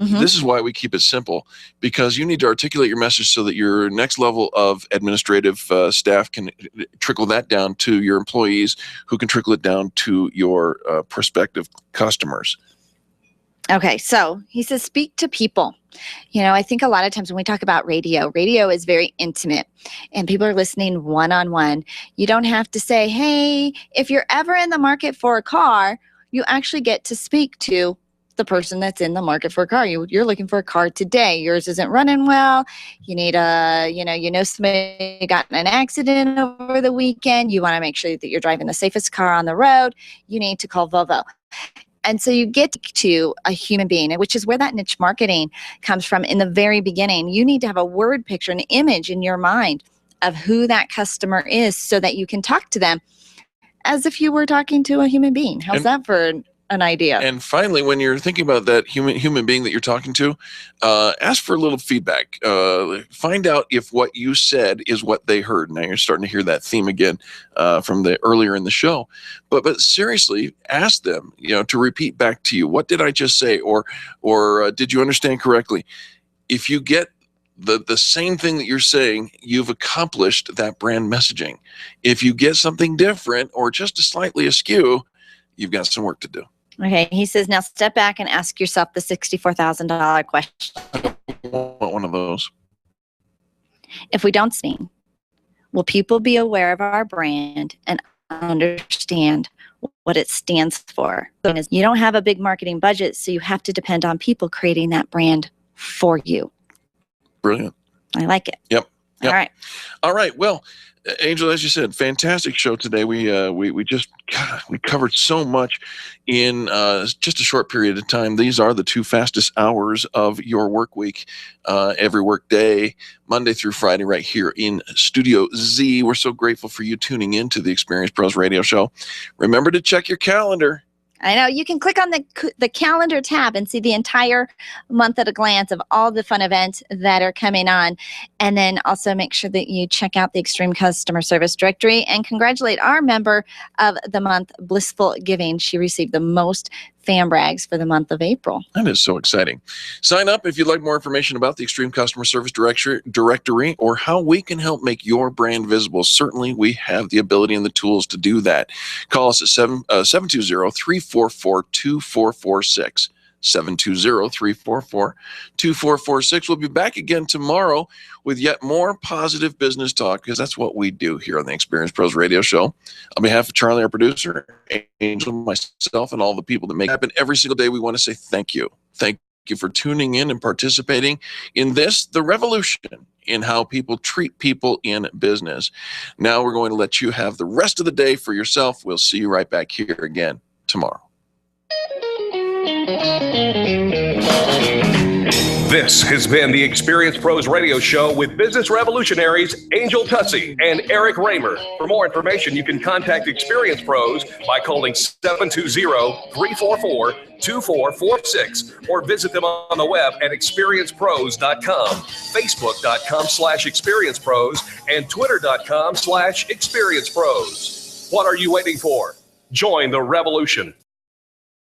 Mm-hmm. This is why we keep it simple, because you need to articulate your message so that your next level of administrative staff can trickle that down to your employees, who can trickle it down to your prospective customers. Okay, so he says, speak to people. I think a lot of times when we talk about radio is very intimate and people are listening one-on-one. You don't have to say, hey, if you're ever in the market for a car, you actually get to speak to the person that's in the market for a car. You're looking for a car today. Yours isn't running well. You need somebody got in an accident over the weekend. You want to make sure that you're driving the safest car on the road. You need to call Volvo. And so you get to a human being, which is where that niche marketing comes from in the very beginning. You need to have a word picture, an image in your mind of who that customer is so that you can talk to them as if you were talking to a human being. How's that for an idea? And finally, when you're thinking about that human being that you're talking to, ask for a little feedback. Find out if what you said is what they heard. Now you're starting to hear that theme again from the earlier in the show. But seriously, ask them, to repeat back to you. What did I just say? Or did you understand correctly? If you get the same thing that you're saying, you've accomplished that brand messaging. If you get something different or just slightly askew, you've got some work to do. Okay, he says, now step back and ask yourself the $64,000 question. I want one of those. If we don't speak, will people be aware of our brand and understand what it stands for? You don't have a big marketing budget, so you have to depend on people creating that brand for you. Brilliant. I like it. Yep. All right. Well, Angel, as you said, fantastic show today. We covered so much in just a short period of time. These are the 2 fastest hours of your work week, every work day, Monday through Friday, right here in Studio Z. We're so grateful for you tuning in to the Experience Pros Radio Show. Remember to check your calendar. I know you can click on the calendar tab and see the entire month at a glance of all the fun events that are coming on. And then also make sure that you check out the Extreme Customer Service Directory and congratulate our member of the month, Blissful Giving. She received the most fan brags for the month of April. That is so exciting. Sign up if you'd like more information about the Extreme Customer Service Directory or how we can help make your brand visible. Certainly, we have the ability and the tools to do that. Call us at 720-344-2446. 720-344-2446. We'll be back again tomorrow with yet more positive business talk, because that's what we do here on the Experience Pros Radio Show. On behalf of Charlie, our producer, Angel, myself, and all the people that make it happen every single day, we want to say thank you. Thank you for tuning in and participating in this, the revolution in how people treat people in business. Now we're going to let you have the rest of the day for yourself. We'll see you right back here again tomorrow. This has been the Experience Pros Radio Show with business revolutionaries Angel Tussey and Eric Raymer. For more information, you can contact Experience Pros by calling 720-344-2446 or visit them on the web at experiencepros.com, facebook.com/experiencepros, and twitter.com/experiencepros. What are you waiting for? Join the revolution.